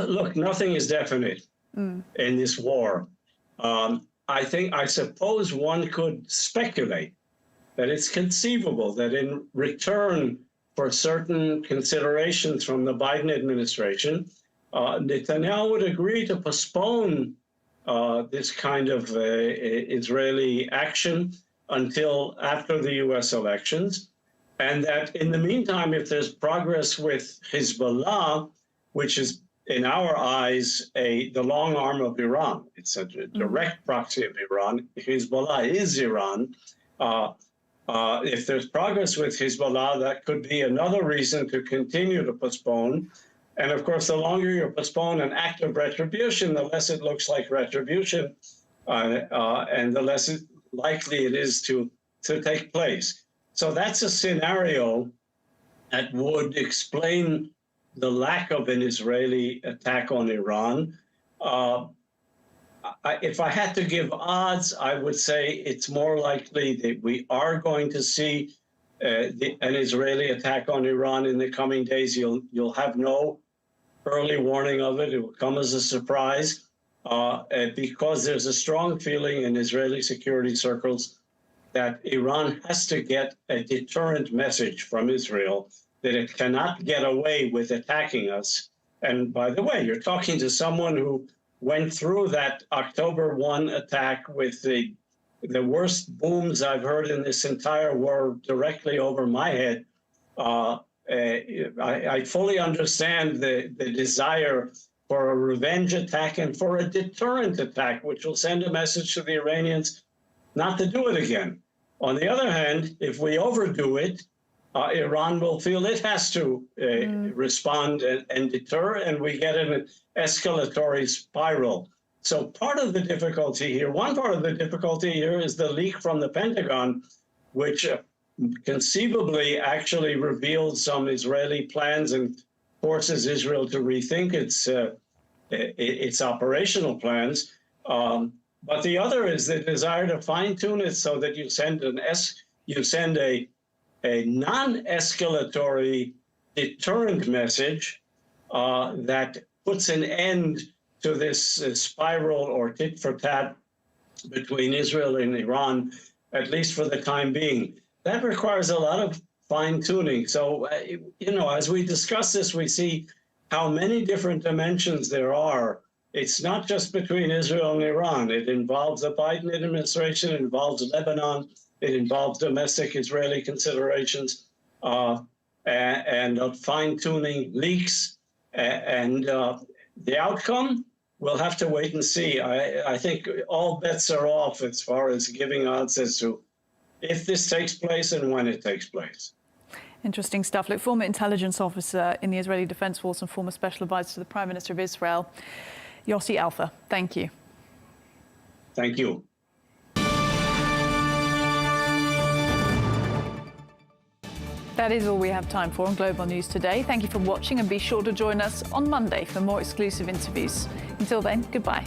Look, nothing is definite in this war. I suppose one could speculate that it's conceivable that in return for certain considerations from the Biden administration, Netanyahu would agree to postpone this kind of Israeli action until after the U.S. elections, and that in the meantime, if there's progress with Hezbollah, which is in our eyes, the long arm of Iran. It's a direct proxy of Iran. Hezbollah is Iran. If there's progress with Hezbollah, that could be another reason to continue to postpone. And of course, the longer you postpone an act of retribution, the less it looks like retribution, and the less likely it is to take place. So that's a scenario that would explain the lack of an Israeli attack on Iran. If I had to give odds, I would say it's more likely that we are going to see an Israeli attack on Iran in the coming days. You'll have no early warning of it. It will come as a surprise because there's a strong feeling in Israeli security circles that Iran has to get a deterrent message from Israel that it cannot get away with attacking us. And by the way, you're talking to someone who went through that October 1 attack with the worst booms I've heard in this entire war directly over my head. I fully understand the desire for a revenge attack and for a deterrent attack, which will send a message to the Iranians not to do it again. On the other hand, if we overdo it, Iran will feel it has to respond and deter, and we get an escalatory spiral. So part of the difficulty here, one part of the difficulty here is the leak from the Pentagon, which conceivably actually revealed some Israeli plans and forces Israel to rethink its operational plans. But the other is the desire to fine-tune it so that you send a non-escalatory deterrent message that puts an end to this spiral or tit for tat between Israel and Iran, at least for the time being. That requires a lot of fine-tuning. So, as we discuss this, we see how many different dimensions there are. It's not just between Israel and Iran. It involves the Biden administration, it involves Lebanon, it involves domestic Israeli considerations, and fine-tuning leaks. And the outcome, we'll have to wait and see. I think all bets are off as far as giving odds as to if this takes place and when it takes place. Interesting stuff. Look, former intelligence officer in the Israeli Defense Force and former special advisor to the Prime Minister of Israel, Yossi Alpher. Thank you. Thank you. That is all we have time for on Global News today. Thank you for watching, and be sure to join us on Monday for more exclusive interviews. Until then, goodbye.